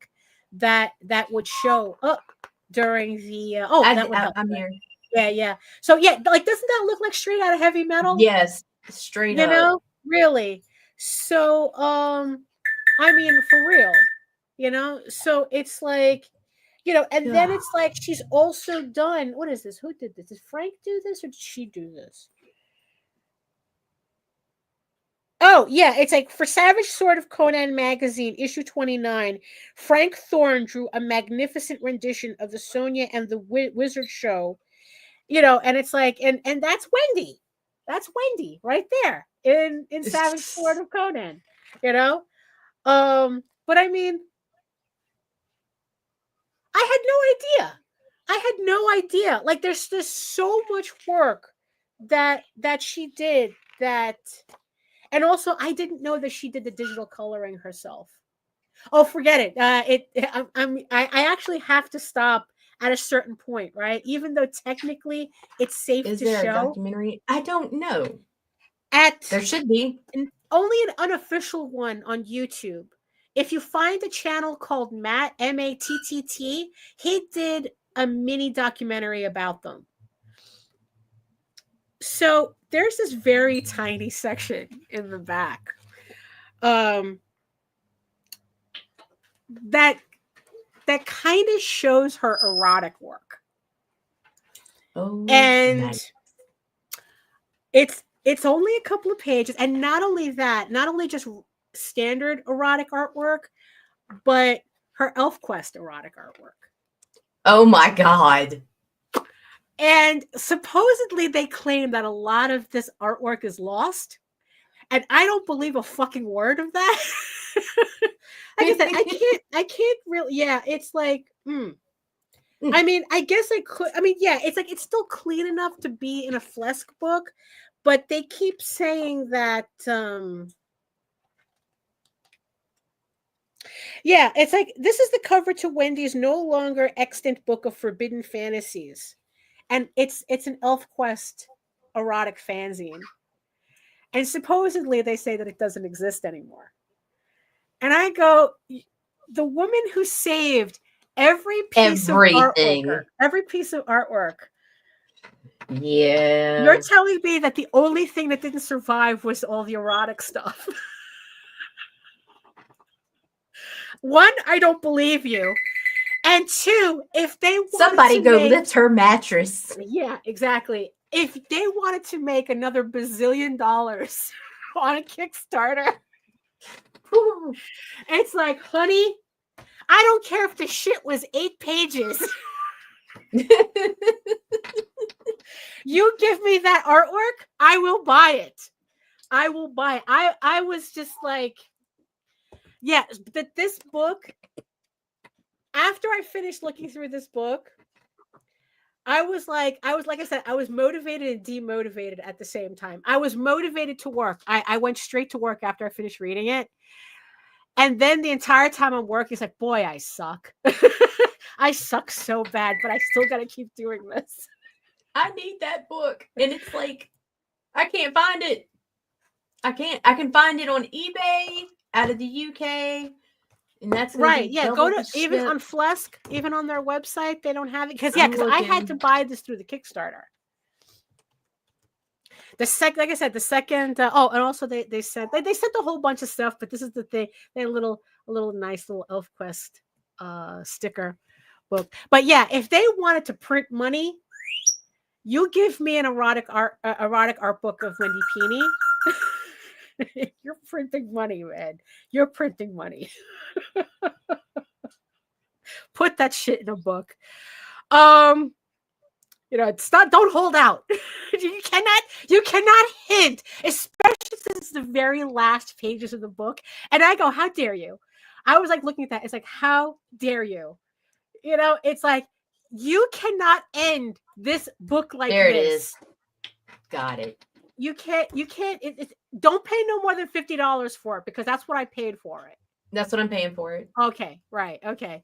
that would show up during the I'm here. Yeah. So like doesn't that look like straight out of Heavy Metal? Yes, straight up. Really. So I mean, for real, so it's like. And then it's like she's also done. What is this? Who did this? Did Frank do this or did she do this? Oh, yeah. It's like for Savage Sword of Conan magazine, issue 29, Frank Thorne drew a magnificent rendition of the Sonja and the Wizard show. And it's like, and that's Wendy. That's Wendy right there in Savage Sword of Conan, But I mean, I had no idea. Like there's so much work that she did that, and also I didn't know that she did the digital coloring herself. Oh, forget it. I actually have to stop at a certain point, right? Even though technically it's safe to show. Is there a documentary? I don't know. There should be only an unofficial one on YouTube. If you find a channel called Matt, M-A-T-T-T, he did a mini documentary about them. So there's this very tiny section in the back that kind of shows her erotic work. Oh, and nice. It's only a couple of pages, and not only just standard erotic artwork, but her ElfQuest erotic artwork. Oh my God. And supposedly they claim that a lot of this artwork is lost. And I don't believe a fucking word of that. Like I said, I can't really, it's like, I mean, I guess I could, it's like, it's still clean enough to be in a Flesk book, but they keep saying that, it's like, this is the cover to Wendy's no longer extant book of forbidden fantasies. And it's an ElfQuest erotic fanzine. And supposedly they say that it doesn't exist anymore. And I go, the woman who saved every piece of artwork. Yeah. You're telling me that the only thing that didn't survive was all the erotic stuff. One, I don't believe you. And two, if they somebody go lift her mattress. Yeah, exactly. If they wanted to make another $bazillion on a Kickstarter, it's like, honey, I don't care if the shit was 8 pages. You give me that artwork, I will buy it. I will buy it. I was just like, that this book, after I finished looking through this book, I was like I said, I was motivated and demotivated at the same time. I was motivated to work. I went straight to work after I finished reading it. And then the entire time I'm working, it's like, boy, I suck. I suck so bad, but I still got to keep doing this. I need that book. And it's like, I can't find it. I can find it on eBay out of the UK. And that's right. Yeah. Go to even on Flesk, even on their website, they don't have it. Because I had to buy this through the Kickstarter. Like I said, the second. And also they said they sent a whole bunch of stuff, but this is the thing. They had a little nice little ElfQuest sticker book. But yeah, if they wanted to print money, you give me an erotic art book of Wendy Pini. You're printing money, man. You're printing money. Put that shit in a book. It's not. Don't hold out. You cannot hint, especially since it's the very last pages of the book. And I go, how dare you? I was like looking at that. It's like, how dare you? It's like you cannot end this book like there this. It is. Got it. You can't. Don't pay no more than $50 for it, because that's what I paid for it. That's what I'm paying for it. Okay, right. Okay.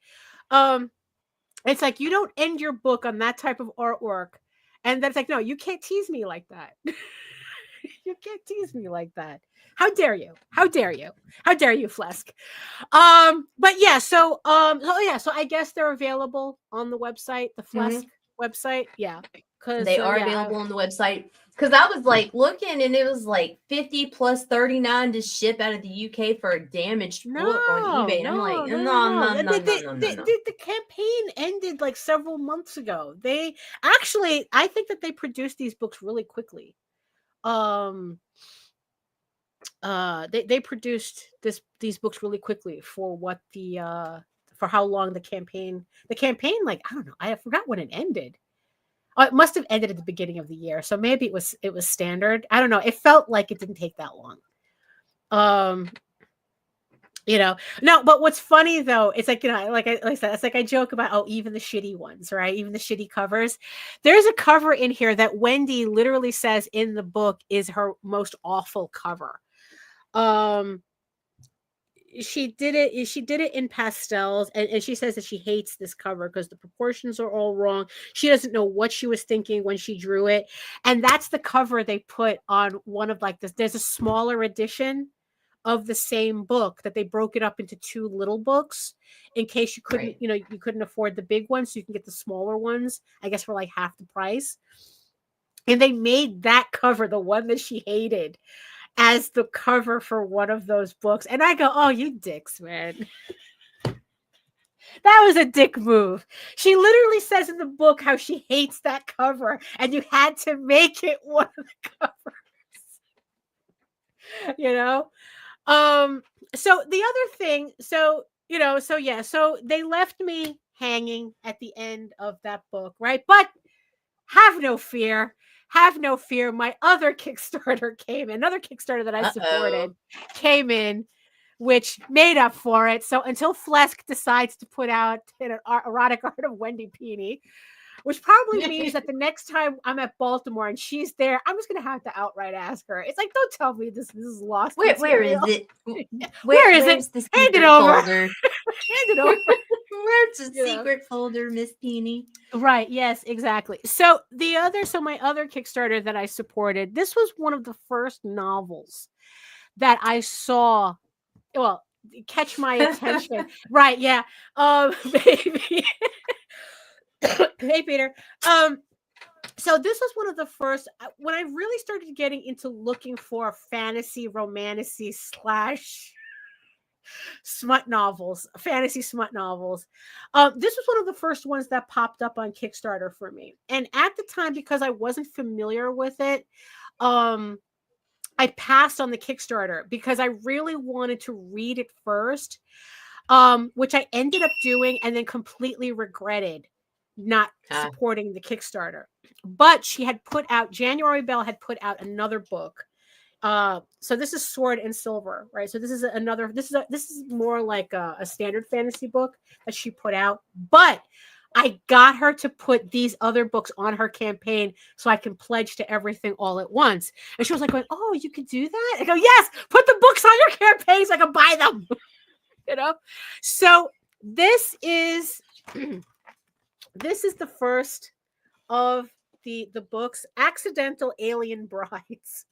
It's like you don't end your book on that type of artwork, and that's like, no, you can't tease me like that. You can't tease me like that. How dare you? How dare you? How dare you, Flesk? But yeah, so I guess they're available on the website, the Flesk website. Yeah. They are available on the website. Because I was like looking, and it was like 50 plus 39 to ship out of the UK for a damaged book on eBay. And I'm like, no. The campaign ended like several months ago. They actually, I think that they produced these books really quickly. They produced these books really quickly for what for how long the campaign, like, I don't know, I forgot when it ended. It must have ended at the beginning of the year, so maybe it was standard. I don't know. It felt like it didn't take that long. No, but what's funny though, it's like, like I said, it's like I joke about, even the shitty ones, right? Even the shitty covers. There's a cover in here that Wendy literally says in the book is her most awful cover. She did it in pastels, and she says that she hates this cover because the proportions are all wrong. She doesn't know what she was thinking when she drew it. And that's the cover they put on one of like this. There's a smaller edition of the same book that they broke it up into two little books in case you couldn't, you couldn't afford the big ones, so you can get the smaller ones, I guess, for like half the price. And they made that cover, the one that she hated, as the cover for one of those books. And I go, oh, you dicks, man. That was a dick move. She literally says in the book how she hates that cover, and you had to make it one of the covers. So the other thing, so they left me hanging at the end of that book, right? But have no fear. My other Kickstarter came in. Another Kickstarter that I supported came in, which made up for it. So until Flesk decides to put out an erotic art of Wendy Pini, which probably means that the next time I'm at Baltimore and she's there, I'm just going to have to outright ask her. It's like, don't tell me this is lost. Where is it? Where is it? The Hand it over. Hand it over. Where's the secret folder, Miss Peony? Right. Yes, exactly. So my other Kickstarter that I supported, this was one of the first novels that I saw, catch my attention. Right. Yeah. Baby. Hey, Peter. So this was one of the first, when I really started getting into looking for fantasy, romantasy / smut novels, fantasy smut novels. This was one of the first ones that popped up on Kickstarter for me. And at the time, because I wasn't familiar with it, I passed on the Kickstarter because I really wanted to read it first, which I ended up doing and then completely regretted not supporting the Kickstarter. But January Bell had put out another book. So this is Sword and Silver, right? So this is more like a standard fantasy book that she put out. But I got her to put these other books on her campaign so I can pledge to everything all at once. And she was like, oh, you could do that? I go, yes, put the books on your campaign so I can buy them. So this is the first of the books, Accidental Alien Brides.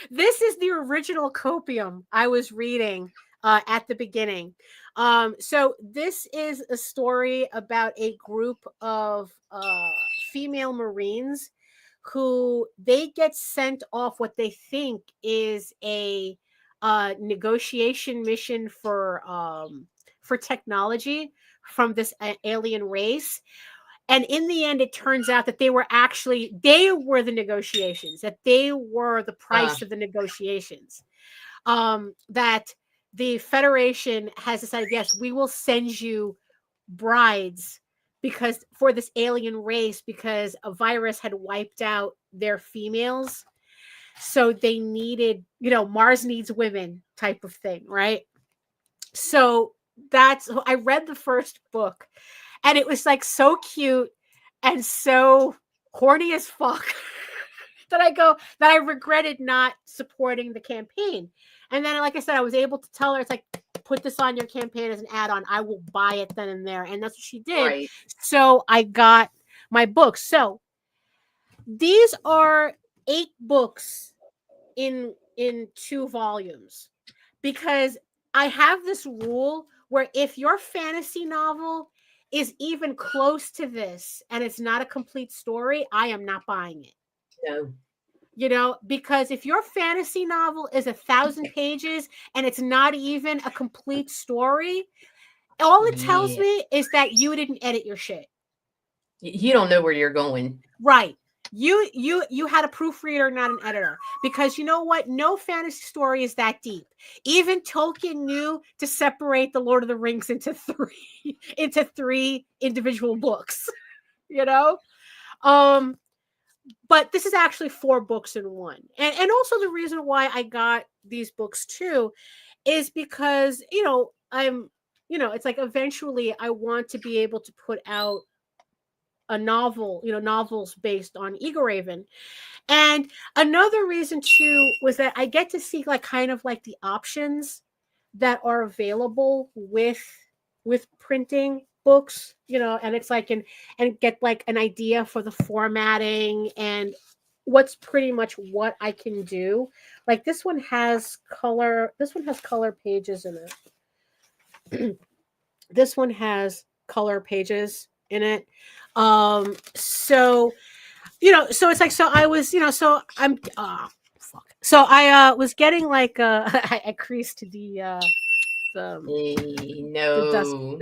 This is the original copium I was reading at the beginning. So this is a story about a group of female Marines who they get sent off what they think is a negotiation mission for technology from this alien race. And in the end, it turns out that they were the negotiations, that they were the price of the negotiations. That the Federation has decided, yes, we will send you brides because for this alien race, because a virus had wiped out their females. So they needed, Mars needs women type of thing, right? So I read the first book. And it was like so cute and so horny as fuck that I regretted not supporting the campaign. And then, like I said, I was able to tell her, it's like, put this on your campaign as an add-on. I will buy it then and there. And that's what she did. Right. So I got my books. So these are 8 books in 2 volumes, because I have this rule where if your fantasy novel is even close to this and it's not a complete story, I am not buying it. No. Because if your fantasy novel is 1,000 pages and it's not even a complete story, all it tells me is that you didn't edit your shit. You don't know where you're going. Right. You had a proofreader, not an editor, because you know what? No fantasy story is that deep. Even Tolkien knew to separate the Lord of the Rings into 3 individual books, but this is actually 4 books in one. And also the reason why I got these books too is because, it's like eventually I want to be able to put out a novel, novels based on Eagle Raven. And another reason too was that I get to see like kind of like the options that are available with printing books, and it's like and get like an idea for the formatting and what's pretty much what I can do. Like this one has color pages in it. This one has color pages in it. So it's like, so I was, so I'm, fuck. So I was getting like, I creased the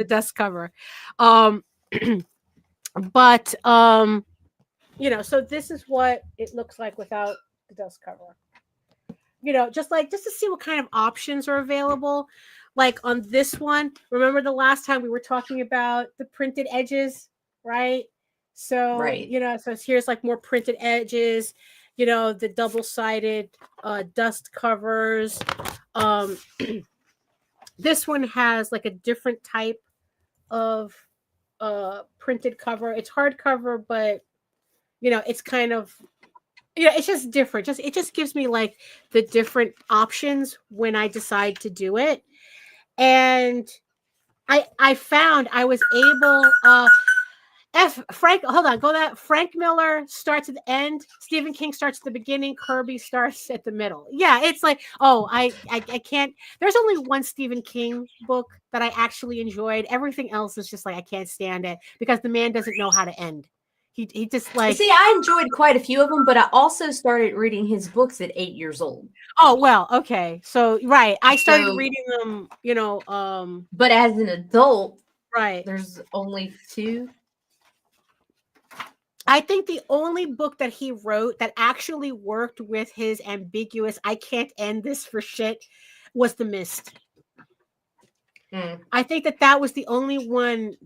dust cover. But, so this is what it looks like without the dust cover, just to see what kind of options are available. Like on this one, remember the last time we were talking about the printed edges, right? So, right. So here's like more printed edges, the double-sided dust covers. This one has like a different type of printed cover. It's hardcover, but it's kind of, it's just different. It just gives me like the different options when I decide to do it. And I found I was able Frank Miller starts at the end, Stephen King starts at the beginning, Kirby starts at the middle. Yeah, it's like, I can't, there's only one Stephen King book that I actually enjoyed. Everything else is just like I can't stand it because the man doesn't know how to end. He just like, see, I enjoyed quite a few of them, but I also started reading his books at 8 years old. Oh, well, okay. So, right. I started reading them, but as an adult, right. There's only 2. I think the only book that he wrote that actually worked with his ambiguous, I can't end this for shit, was The Mist. I think that was the only one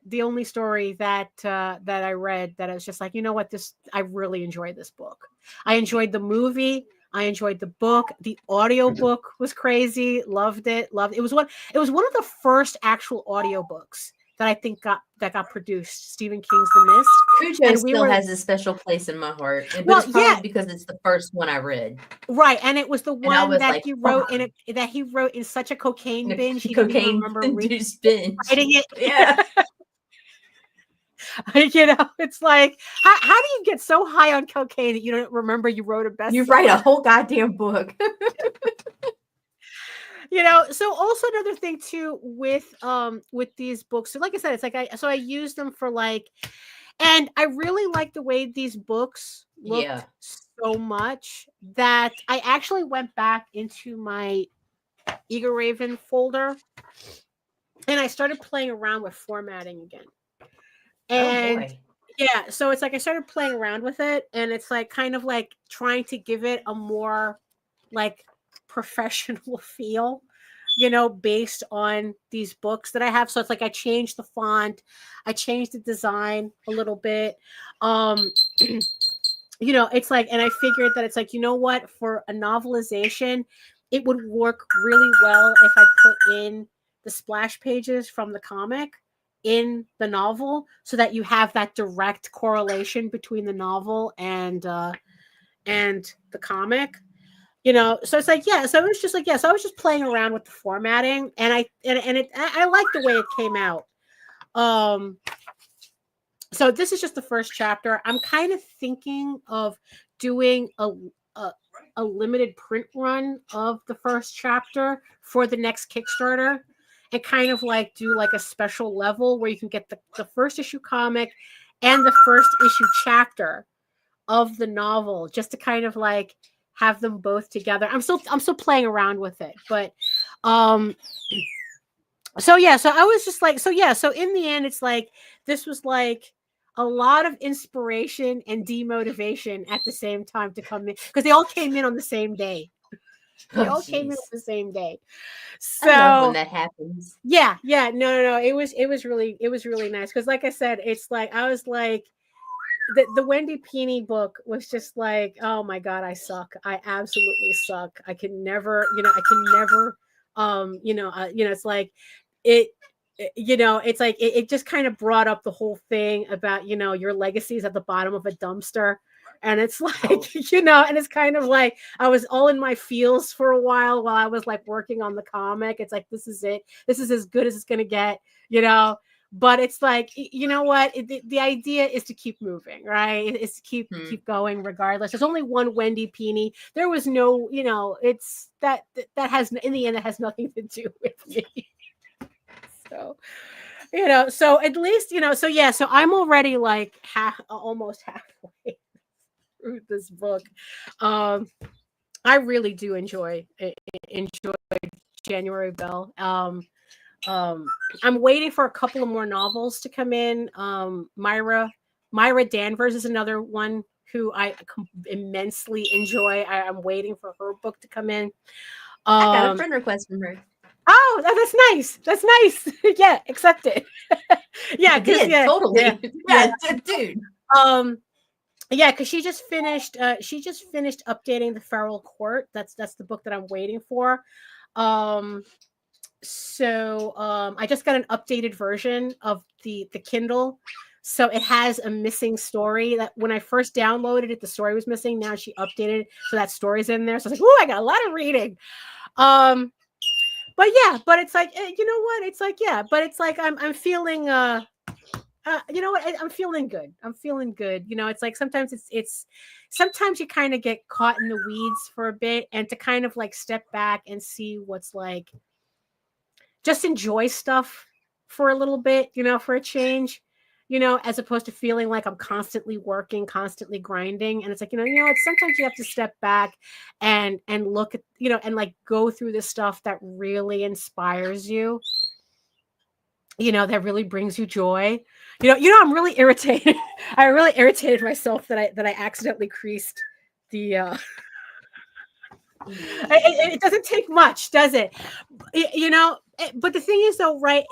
the only story that I read that I was just like, you know what, I really enjoyed this book. I enjoyed the movie. I enjoyed the book. The audiobook was crazy. Loved it. It was one of the first actual audiobooks that I think got produced, Stephen King's The Mist. Cujo still has a special place in my heart. But it's probably because it's the first one I read. Right, and it was the one that he wrote in such a cocaine binge he didn't even remember writing it. Yeah. It's like, how do you get so high on cocaine that you don't remember you wrote a bestseller? You write a whole goddamn book. So also another thing too with these books. So like I said, it's like I use them for like, and I really like the way these books look so much that I actually went back into my Eager Raven folder and I started playing around with formatting again. And so it's like I started playing around with it, and it's like kind of like trying to give it a more like professional feel, based on these books that I have. So it's like I changed the font, I changed the design a little bit. It's like, and I figured that it's like, what, for a novelization, it would work really well if I put in the splash pages from the comic in the novel, so that you have that direct correlation between the novel and the comic. So it's like, so it was just like, so I was just playing around with the formatting, and I like the way it came out. So this is just the first chapter. I'm kind of thinking of doing a limited print run of the first chapter for the next Kickstarter, and kind of like do like a special level where you can get the first issue comic and the first issue chapter of the novel, just to kind of like have them both together. I'm still playing around with it, but so I was just like, so in the end, it's like this was like a lot of inspiration and demotivation at the same time to come in, because they all came in on the same day. They all came in on the same day. So I love when that happens. No. It was really nice, because like I said, it's like I was like, the Wendy Pini book was just like, oh my God, I suck. I absolutely suck. I can never, it's like it's like it just kind of brought up the whole thing about, your legacy is at the bottom of a dumpster. And it's like, and it's kind of like I was all in my feels for a while I was like working on the comic. It's like, this is it. This is as good as it's going to get, But it's like, what? The idea is to keep moving, right? It's to keep going regardless. There's only one Wendy Pini. There was no, it's that has, in the end, it has nothing to do with me. So, so at least, so I'm already like almost halfway through this book. I really do enjoy January Bell. I'm waiting for a couple of more novels to come in. Myra Danvers is another one who I immensely enjoy. I'm waiting for her book to come in. I got a friend request from her. Oh, that's nice. That's nice. Yeah, accept it. Totally. Yeah, dude. Yeah, because she just finished updating the Feral Court. That's the book that I'm waiting for. So I just got an updated version of the Kindle. So it has a missing story that when I first downloaded it, the story was missing. Now she updated it, so that story's in there. So I was like, "Ooh, I got a lot of reading." But it's like, you know what? It's like, but it's like I'm feeling you know what? I'm feeling good. It's like sometimes sometimes you kind of get caught in the weeds for a bit, and to kind of like step back and see what's like, just enjoy stuff for a little bit, for a change, as opposed to feeling like I'm constantly working, constantly grinding. And it's like, it's sometimes you have to step back and look at, and like go through the stuff that really inspires you, that really brings you joy. I'm really irritated. I really irritated myself that I accidentally creased the it doesn't take much, does it? But the thing is, though, right,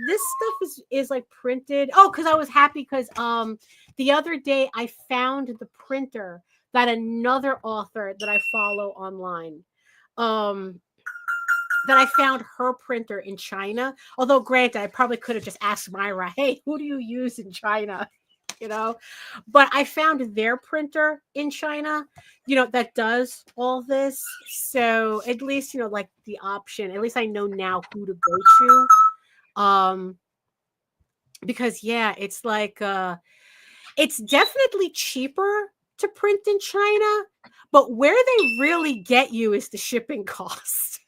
this stuff is like printed. Oh, because I was happy because the other day I found the printer that another author that I follow online that I found her printer in China. Although, granted, I probably could have just asked Myra, hey, who do you use in China? But I found their printer in China, that does all this. So at least, like the option, at least I know now who to go to. Because it's like, it's definitely cheaper to print in China, but where they really get you is the shipping cost.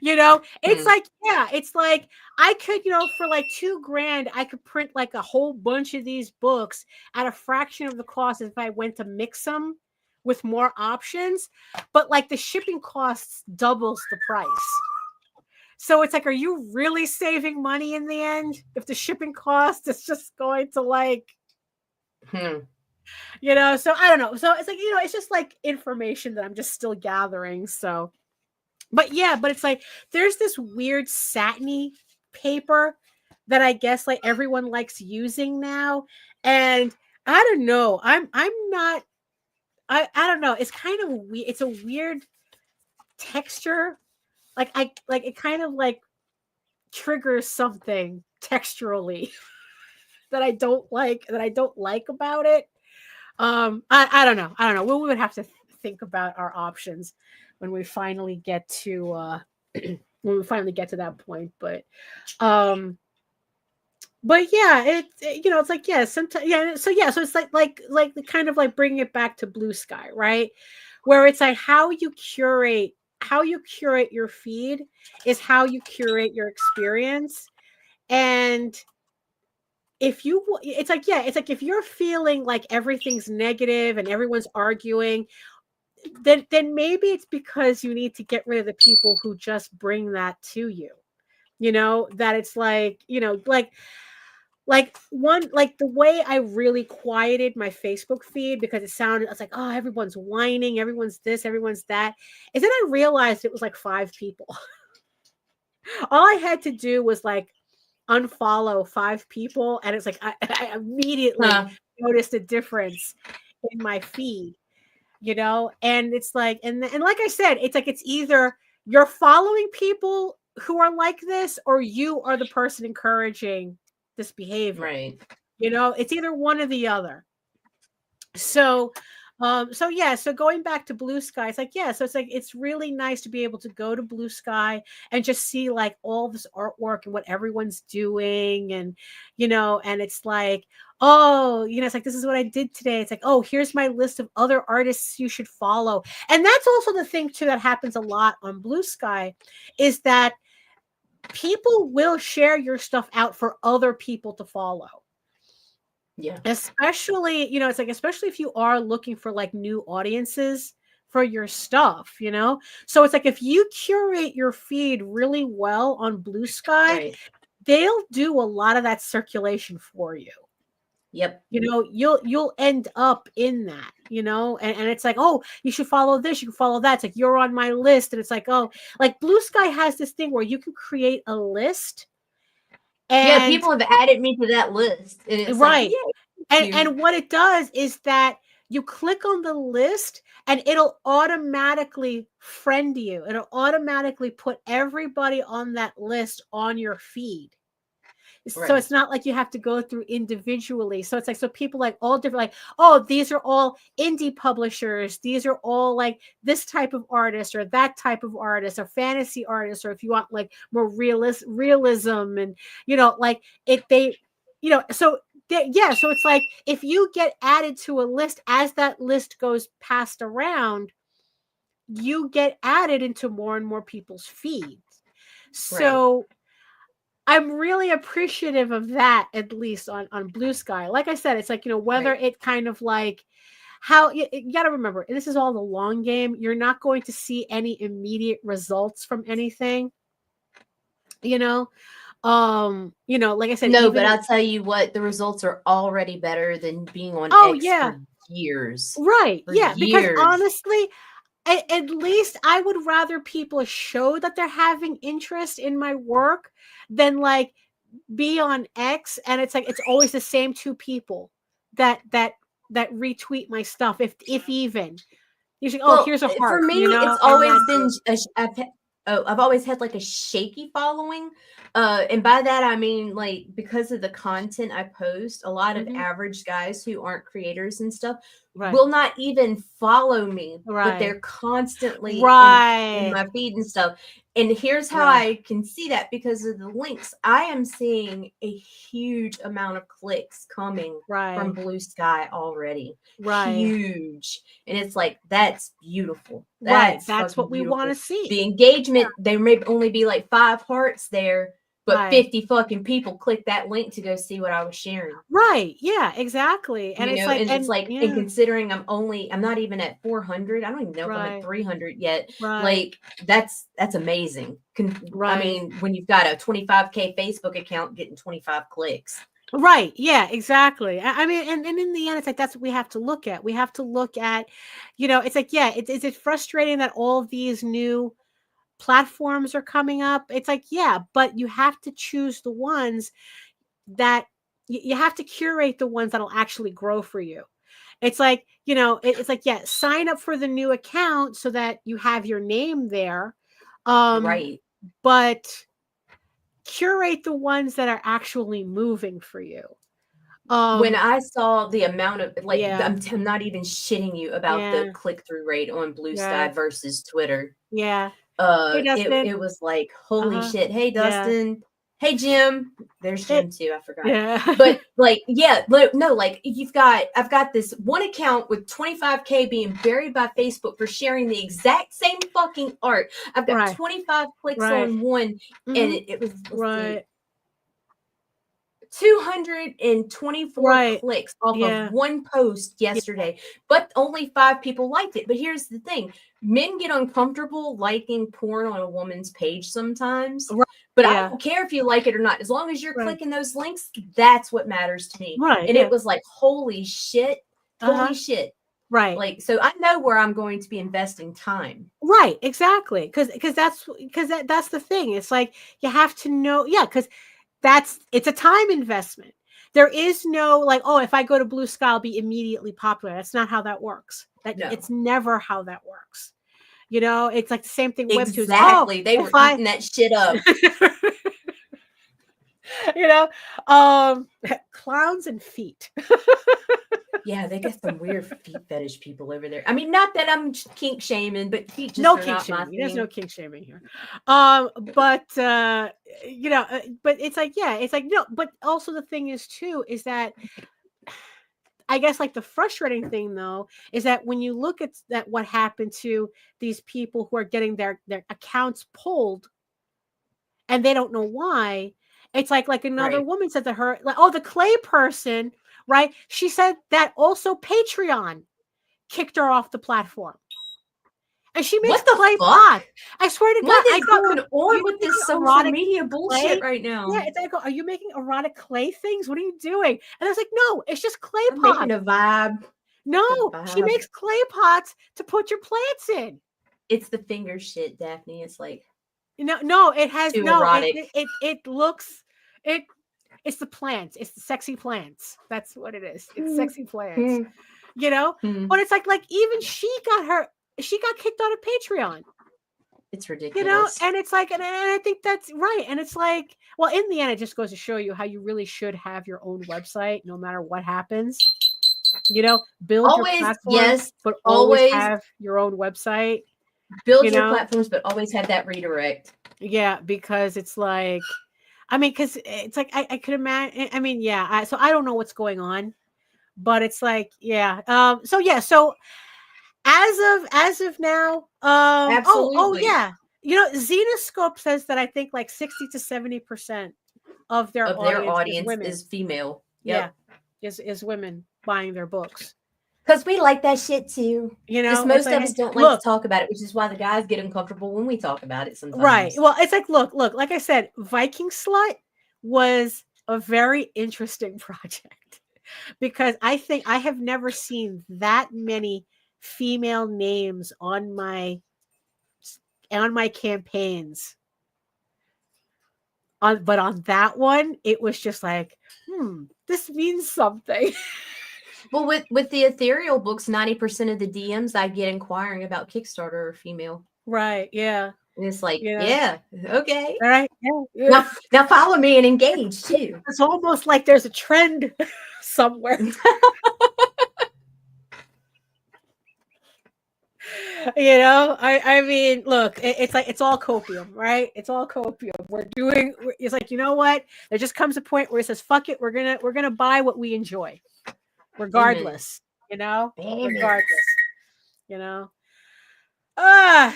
It's like, it's like I could, for like $2,000, I could print like a whole bunch of these books at a fraction of the cost if I went to mix them with more options. But like the shipping costs doubles the price. So it's like, are you really saving money in the end if the shipping cost is just going to like, so I don't know. So it's like, it's just like information that I'm just still gathering. So. But it's like there's this weird satiny paper that I guess like everyone likes using now. And I don't know. I don't know. It's kind of weird. It's a weird texture. Like it kind of like triggers something texturally that I don't like about it. I don't know. We would have to think about our options when we finally get to that point. But it's like, sometimes, so it's like the kind of like bringing it back to Blue Sky, right? Where it's like how you curate your feed is how you curate your experience. And it's like if you're feeling like everything's negative and everyone's arguing, then maybe it's because you need to get rid of the people who just bring that to you. That it's like, like the way I really quieted my Facebook feed because it's like, oh, everyone's whining, everyone's this, everyone's that. And then I realized it was like 5 people. All I had to do was like unfollow 5 people. And it's like, I immediately noticed a difference in my feed. And it's like, and like I said, it's like, it's either you're following people who are like this, or you are the person encouraging this behavior. Right. It's either one or the other. So going back to Blue Sky, it's like, so it's like, it's really nice to be able to go to Blue Sky and just see like all this artwork and what everyone's doing. And, and it's like, oh, it's like, this is what I did today. It's like, oh, here's my list of other artists you should follow. And that's also the thing too, that happens a lot on Blue Sky, is that people will share your stuff out for other people to follow. Yeah. Especially, it's like, especially if you are looking for like new audiences for your stuff, So it's like, if you curate your feed really well on Blue Sky, they'll do a lot of that circulation for you. Yep. You'll end up in that, and it's like, oh, you should follow this, you can follow that. It's like, you're on my list. And it's like, oh, like Blue Sky has this thing where you can create a list. And people have added me to that list. And it's right. Like, and what it does is that you click on the list and it'll automatically friend you. It'll automatically put everybody on that list on your feed. Right. So it's not like you have to go through individually. So it's like, so people like all different, like, oh, these are all indie publishers. These are all like this type of artist or that type of artist or fantasy artist, or if you want like more realism and, like so it's like, if you get added to a list, as that list goes passed around, you get added into more and more people's feeds. So I'm really appreciative of that, at least on Blue Sky. Like I said, it's like, whether it kind of like how you got to remember, this is all the long game. You're not going to see any immediate results from anything, like I said. No, but I'll tell you what, the results are already better than being on X for years. Right. For years. Because honestly, at least I would rather people show that they're having interest in my work than like be on X and it's like, it's always the same 2 people that retweet my stuff. If even. Usually, here's a heart. For me, it's always been I've always had like a shaky following. And by that I mean like because of the content I post, a lot of average guys who aren't creators and stuff will not even follow me, but they're constantly in my feed and stuff. And here's how I can see that because of the links. I am seeing a huge amount of clicks coming from Blue Sky already. Huge. And it's like, that's beautiful. That's what we want to see. The engagement, there may only be like 5 hearts there, but 50 fucking people click that link to go see what I was sharing. Right. Yeah, exactly. And it's like, and considering I'm not even at 400. I don't even know if I'm at 300 yet. Like that's amazing. I mean, when you've got a 25K Facebook account getting 25 clicks. Right. Yeah, exactly. I mean, and in the end, it's like, that's what we have to look at. We have to look at, it's like, is it frustrating that all of these new platforms are coming up? It's like, yeah, but you have to choose the ones that you have to curate, the ones that'll actually grow for you. It's like, it's like, sign up for the new account so that you have your name there. But curate the ones that are actually moving for you. When I saw the amount of I'm not even shitting you about the click-through rate on Blue Sky versus Twitter. Hey, it was like, holy shit. Hey, Dustin. Hey, Jim. There's Jim too. I forgot. But like, no, like I've got this one account with 25K being buried by Facebook for sharing the exact same fucking art. I've got 25 clicks on one, and it was 224 clicks off of one post yesterday, but only 5 people liked it. But here's the thing. Men get uncomfortable liking porn on a woman's page sometimes, but I don't care if you like it or not. As long as you're clicking those links, that's what matters to me. And it was like, holy shit. Holy shit. Like, so I know where I'm going to be investing time. Right. Exactly. Because that's the thing. It's like, you have to know. Yeah. Because it's a time investment. There is no like, oh, if I go to Blue Sky, I'll be immediately popular. That's not how that works. It's never how that works. It's like the same thing. Exactly. They were eating that shit up. Clowns and feet. Yeah, they got some weird feet fetish people over there. I mean, not that I'm kink shaming, but feet just no kink shaming. There's no kink shaming here. But it's like, it's like, no, but also the thing is too, is that I guess like the frustrating thing though, is that when you look at that, what happened to these people who are getting their accounts pulled and they don't know why, it's like another woman said to her, like, oh, the clay person, right? She said that also Patreon kicked her off the platform. And she makes clay pots. I swear to God, what is going on with this social media bullshit right now? Yeah, it's like, are you making erotic clay things? What are you doing? And I was like, no, it's just clay pots. Making a vibe. No, she makes clay pots to put your plants in. It's the finger shit, Daphne. It's like, no, it has too erotic. It looks it's the plants. It's the sexy plants. That's what it is. It's sexy plants. But it's like even she got kicked out of Patreon. It's ridiculous. And it's like, and I think that's right. And it's like, well, in the end, it just goes to show you how you really should have your own website, no matter what happens. Build always, your platforms, but always have your own website. Build your platforms, but always have that redirect. Yeah, because it's like, I mean, because it's like I could imagine. I mean, so I don't know what's going on, but it's like, So as of now, absolutely. Xenoscope says that I think like 60 to 70% of their audience is female. Yep. Yeah, is women buying their books. Because we like that shit too. Most of us don't like to talk about it, which is why the guys get uncomfortable when we talk about it sometimes. Right. Well, it's like, look, like I said, Viking Slut was a very interesting project because I think I have never seen that many female names on my campaigns. But on that one, it was just like, this means something. Well, with the ethereal books, 90% of the DMs I get inquiring about Kickstarter are female. Right. Yeah. And it's like, yeah, okay. All right. Yeah. Now follow me and engage too. It's almost like there's a trend somewhere. You know, I mean, look, it's like, it's all copium, right? It's all copium. It's like, you know what? There just comes a point where it says, fuck it, we're gonna buy what we enjoy, regardless. You know, regardless. You know.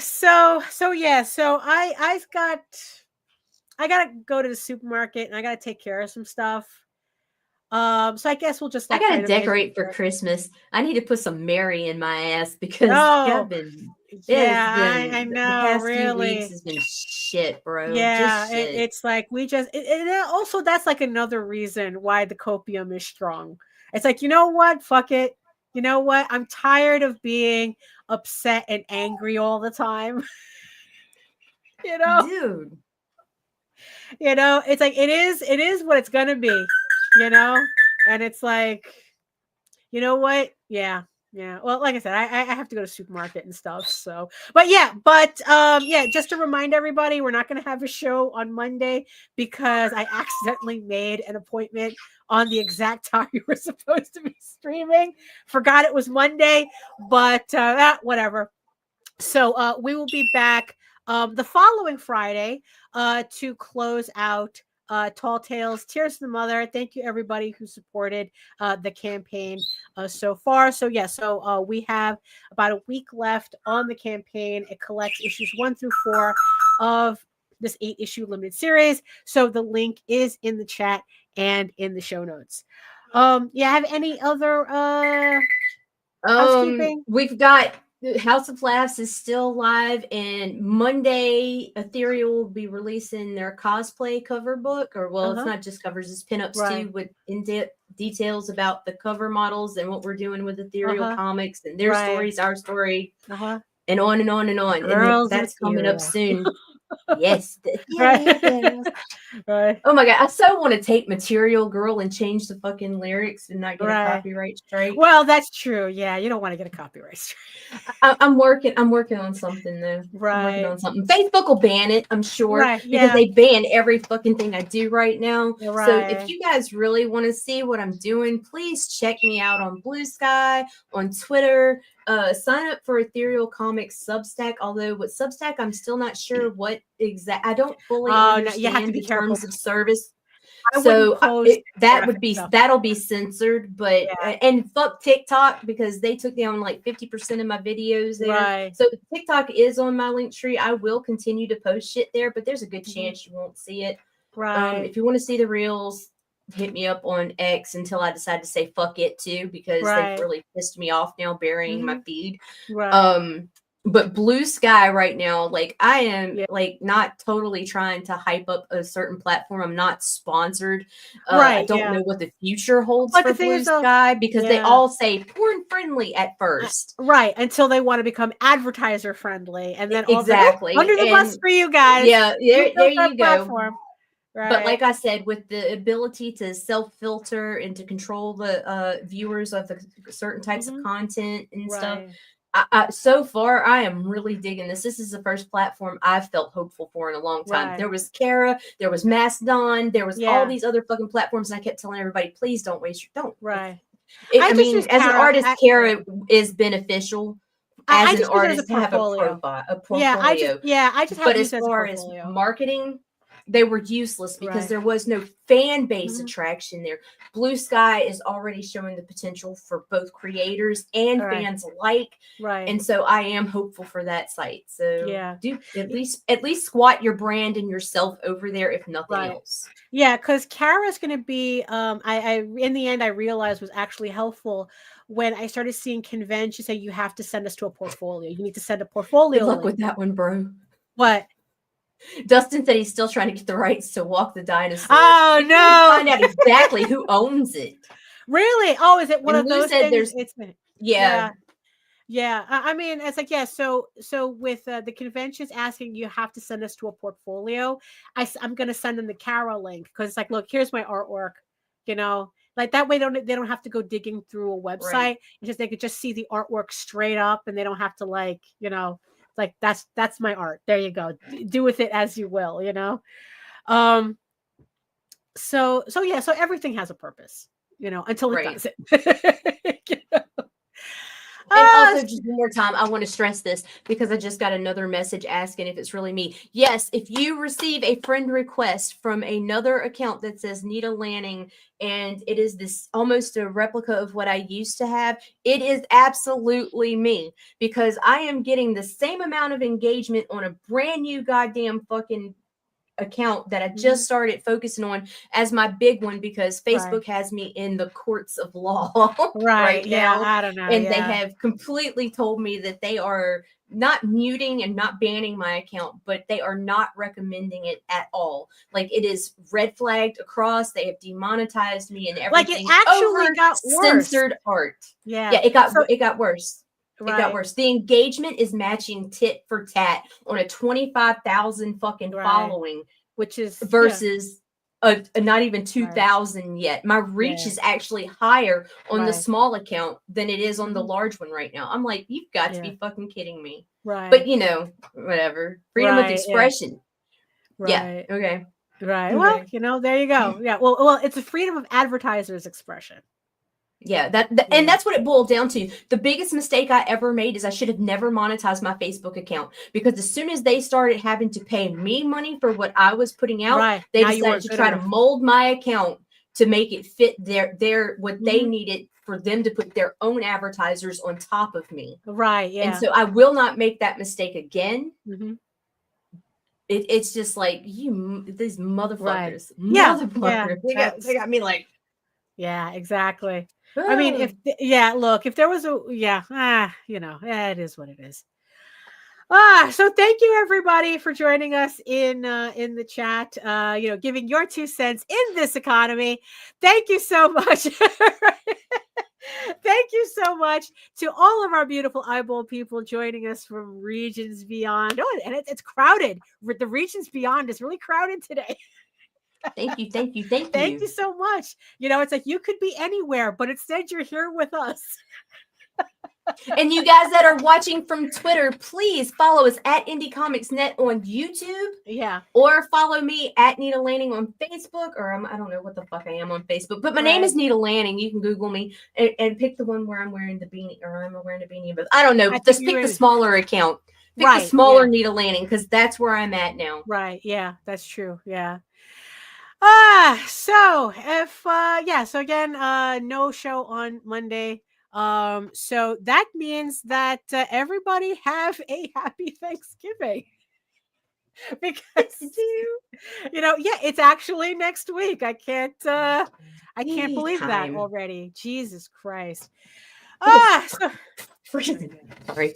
So yeah, so I gotta go to the supermarket and I gotta take care of some stuff. So I guess we'll just. I gotta decorate for Christmas. I need to put some Mary in my ass because I've been. I know. The past really. few weeks has been shit, bro. Yeah, just shit. It's like we just. And also, that's like another reason why the copium is strong. It's like, you know what? Fuck it. You know what? I'm tired of being upset and angry all the time. You know, dude. You know, it's like it is what it's gonna be. You know, and it's like, you know what? Yeah. Well, like I said, I have to go to the supermarket and stuff. So, but yeah, just to remind everybody, we're not going to have a show on Monday because I accidentally made an appointment on the exact time you were supposed to be streaming. Forgot it was Monday, but whatever. So we will be back the following Friday to close out Tall Tales, Tears of the Mother. Thank you, everybody who supported the campaign so far. So we have about a week left on the campaign. It collects issues 1 through 4 of this 8-issue limited series. So the link is in the chat and in the show notes. Have any other housekeeping? We've got House of Laughs is still live, and Monday Ethereal will be releasing their cosplay cover book, it's not just covers, it's pinups too, with details about the cover models and what we're doing with Ethereal Comics and their stories, our story, and on and on and on. Girls, and that's coming up soon. Yes. Right. Oh my god, I so want to take Material Girl and change the fucking lyrics and not get a copyright strike. Well, that's true. Yeah, you don't want to get a copyright strike. I'm working on something though. Right. I'm working on something. Facebook will ban it, I'm sure, because they ban every fucking thing I do right now. So if you guys really want to see what I'm doing, please check me out on Blue Sky, on Twitter. Sign up for Ethereal Comics Substack. Although with Substack, I'm still not sure what exact. I don't fully understand you have to be the careful. terms of service. That'll be censored, but and fuck TikTok because they took down like 50% of my videos there. Right. So TikTok is on my link tree. I will continue to post shit there, but there's a good chance you won't see it. Right. If you want to see the reels, hit me up on X until I decide to say fuck it too, because they've really pissed me off now burying my feed. Right. But Blue Sky right now, like I am like not totally trying to hype up a certain platform. I'm not sponsored. I don't know what the future holds for Blue Sky because they all say porn friendly at first. Right. Until they want to become advertiser friendly. And then exactly under the bus for you guys. Yeah, there you go. Right. But like I said, with the ability to self-filter and to control the viewers of the certain types of content and stuff, so far I am really digging this. This is the first platform I've felt hopeful for in a long time. There was Kara, there was Mastodon, there was all these other fucking platforms, and I kept telling everybody, please don't waste your don't. I mean, as an artist, Kara is beneficial. As an artist, to have a profile, a portfolio. But as far as marketing, they were useless because there was no fan base attraction there. Blue Sky is already showing the potential for both creators and fans alike. Right. And so I am hopeful for that site. So do at least squat your brand and yourself over there, if nothing else. Yeah, because Kara's gonna be I in the end I realized was actually helpful when I started seeing conventions say you have to send us to a portfolio. You need to send a portfolio. Good luck with that one, bro. What? Dustin said he's still trying to get the rights to Walk the Dinosaur. Oh no! Find out exactly who owns it. Really? Oh, is it one of those things? Yeah. I mean, it's like So with the conventions asking you have to send us to a portfolio, I'm gonna send them the Kara link because it's like, look, here's my artwork. You know, like that way they don't have to go digging through a website. It's just they could just see the artwork straight up, and they don't have to Like that's my art. There you go. Do with it as you will, So yeah, so everything has a purpose, until it doesn't. And also, just one more time, I want to stress this because I just got another message asking if it's really me. Yes, if you receive a friend request from another account that says Nita Lanning and it is this almost a replica of what I used to have, it is absolutely me, because I am getting the same amount of engagement on a brand new goddamn fucking account that I just started focusing on as my big one, because Facebook has me in the courts of law right now. I don't know. And they have completely told me that they are not muting and not banning my account, but they are not recommending it at all. Like, it is red flagged across. They have demonetized me and everything. Like, it actually got worse. Censored art. Yeah, it got worse. It got worse. The engagement is matching tit for tat on a 25,000 fucking following, which is versus a not even 2,000 yet. My reach is actually higher on the small account than it is on the large one right now. I'm like, you've got to be fucking kidding me. Right. But whatever. Freedom of expression. Yeah. Okay. Right. Okay. Well, there you go. Yeah. Well, it's a freedom of advertisers' expression. Yeah, and that's what it boiled down to. The biggest mistake I ever made is I should have never monetized my Facebook account, because as soon as they started having to pay me money for what I was putting out, they decided to try to mold my account to make it fit their what they needed for them to put their own advertisers on top of me. Right. Yeah. And so I will not make that mistake again. It's just like, these motherfuckers. Motherfuckers. They got me like. Yeah, exactly. I mean, if there was it is what it is. So thank you everybody for joining us in the chat, giving your 2 cents in this economy. Thank you so much. Thank you so much to all of our beautiful eyeball people joining us from regions beyond. Oh, and it's crowded. The regions beyond is really crowded today. Thank you. Thank you so much. It's like you could be anywhere, but instead you're here with us. And you guys that are watching from Twitter, please follow us at Indie Comics Net on YouTube. Yeah. Or follow me at Nita Lanning on Facebook, or I don't know what the fuck I am on Facebook, but my name is Nita Lanning. You can Google me and pick the one where I'm wearing the beanie, or I'm wearing a beanie. But I don't know. Just pick the smaller account. Pick the smaller Nita Lanning, because that's where I'm at now. Right. Yeah, that's true. Yeah. So again, no show on Monday. So that means that everybody have a happy Thanksgiving. Because it's actually next week. I can't believe that already. Jesus Christ. Sorry.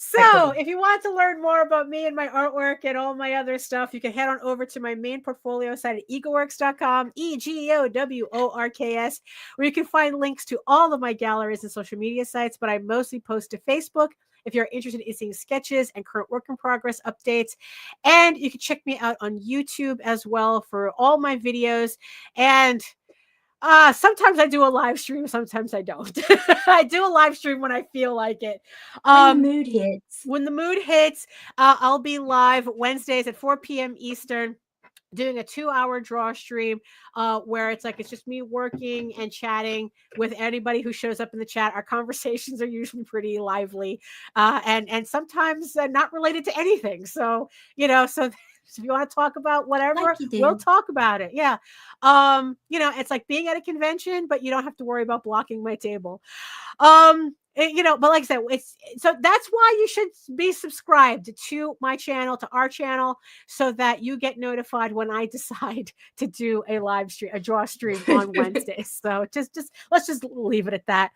So if you want to learn more about me and my artwork and all my other stuff, you can head on over to my main portfolio site at egoworks.com, EGOWORKS, where you can find links to all of my galleries and social media sites, but I mostly post to Facebook if you're interested in seeing sketches and current work in progress updates. And you can check me out on YouTube as well for all my videos. And sometimes I do a live stream, sometimes I don't. I do a live stream when I feel like it. When the mood hits. When the mood hits, I'll be live Wednesdays at 4 p.m. Eastern, doing a 2-hour draw stream where it's just me working and chatting with anybody who shows up in the chat. Our conversations are usually pretty lively and sometimes not related to anything. So, if you want to talk about whatever, we'll talk about it. Yeah. It's like being at a convention, but you don't have to worry about blocking my table. But like I said, so that's why you should be subscribed to my channel, to our channel, so that you get notified when I decide to do a live stream, a draw stream on Wednesdays. So just let's just leave it at that.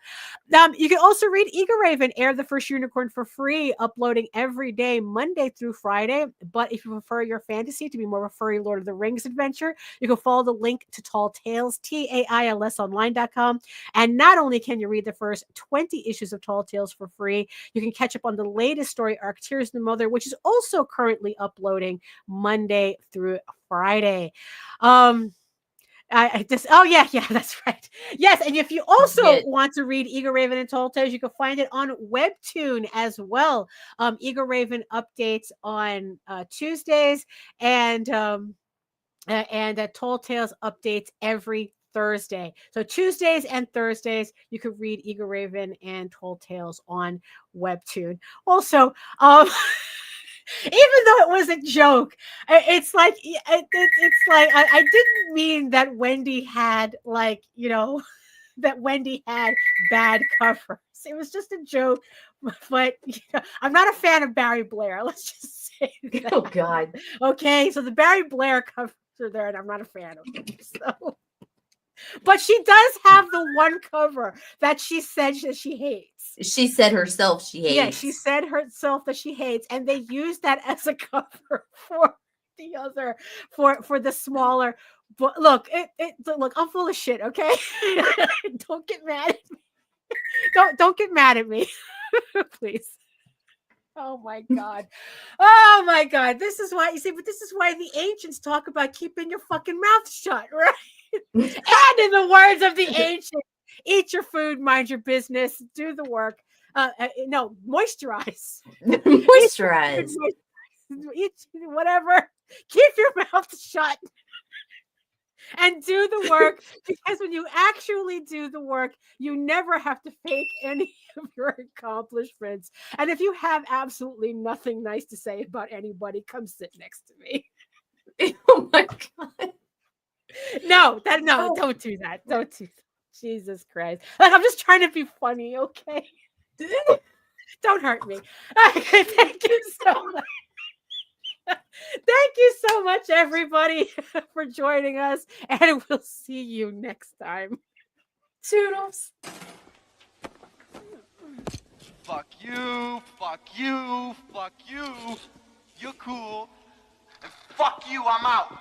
You can also read Eager Raven, Air the First Unicorn, for free, uploading every day, Monday through Friday. But if you prefer your fantasy to be more of a furry Lord of the Rings adventure, you can follow the link to Tall Tales, TAILSonline.com. And not only can you read the first 20 issues of Tall Tales for free, you can catch up on the latest story arc, Tears the Mother, which is also currently uploading Monday through Friday. I just that's right. Yes, and if you also want to read Eagle Raven and Tall Tales, you can find it on Webtoon as well. Eagle Raven updates on Tuesdays, and Tall Tales updates every Thursday. So Tuesdays and Thursdays, you could read Eagle Raven and Tall Tales on Webtoon. Also, even though it was a joke, it's like I didn't mean that Wendy had that Wendy had bad covers. It was just a joke, but I'm not a fan of Barry Blair. Let's just say that. Oh God. Okay, so the Barry Blair covers are there, and I'm not a fan of them. So. But she does have the one cover that she said that she hates. She said herself she hates. Yeah, she said herself that she hates, and they used that as a cover for the other, for the smaller. But look, look, I'm full of shit. Okay, don't get mad at me. Don't get mad at me, please. Oh my God. Oh my God. This is why this is why the ancients talk about keeping your fucking mouth shut, right? And in the words of the ancients, eat your food, mind your business, do the work. No, moisturize. Moisturize. Eat whatever. Keep your mouth shut. And do the work, because when you actually do the work, you never have to fake any of your accomplishments. And if you have absolutely nothing nice to say about anybody, come sit next to me. Oh my God. No, don't do that. Don't do that. Jesus Christ. Like, I'm just trying to be funny, okay? Don't hurt me. Okay, thank you so much. Thank you so much, everybody, for joining us, and we'll see you next time. Toodles. Fuck you, fuck you, fuck you. You're cool. And fuck you, I'm out.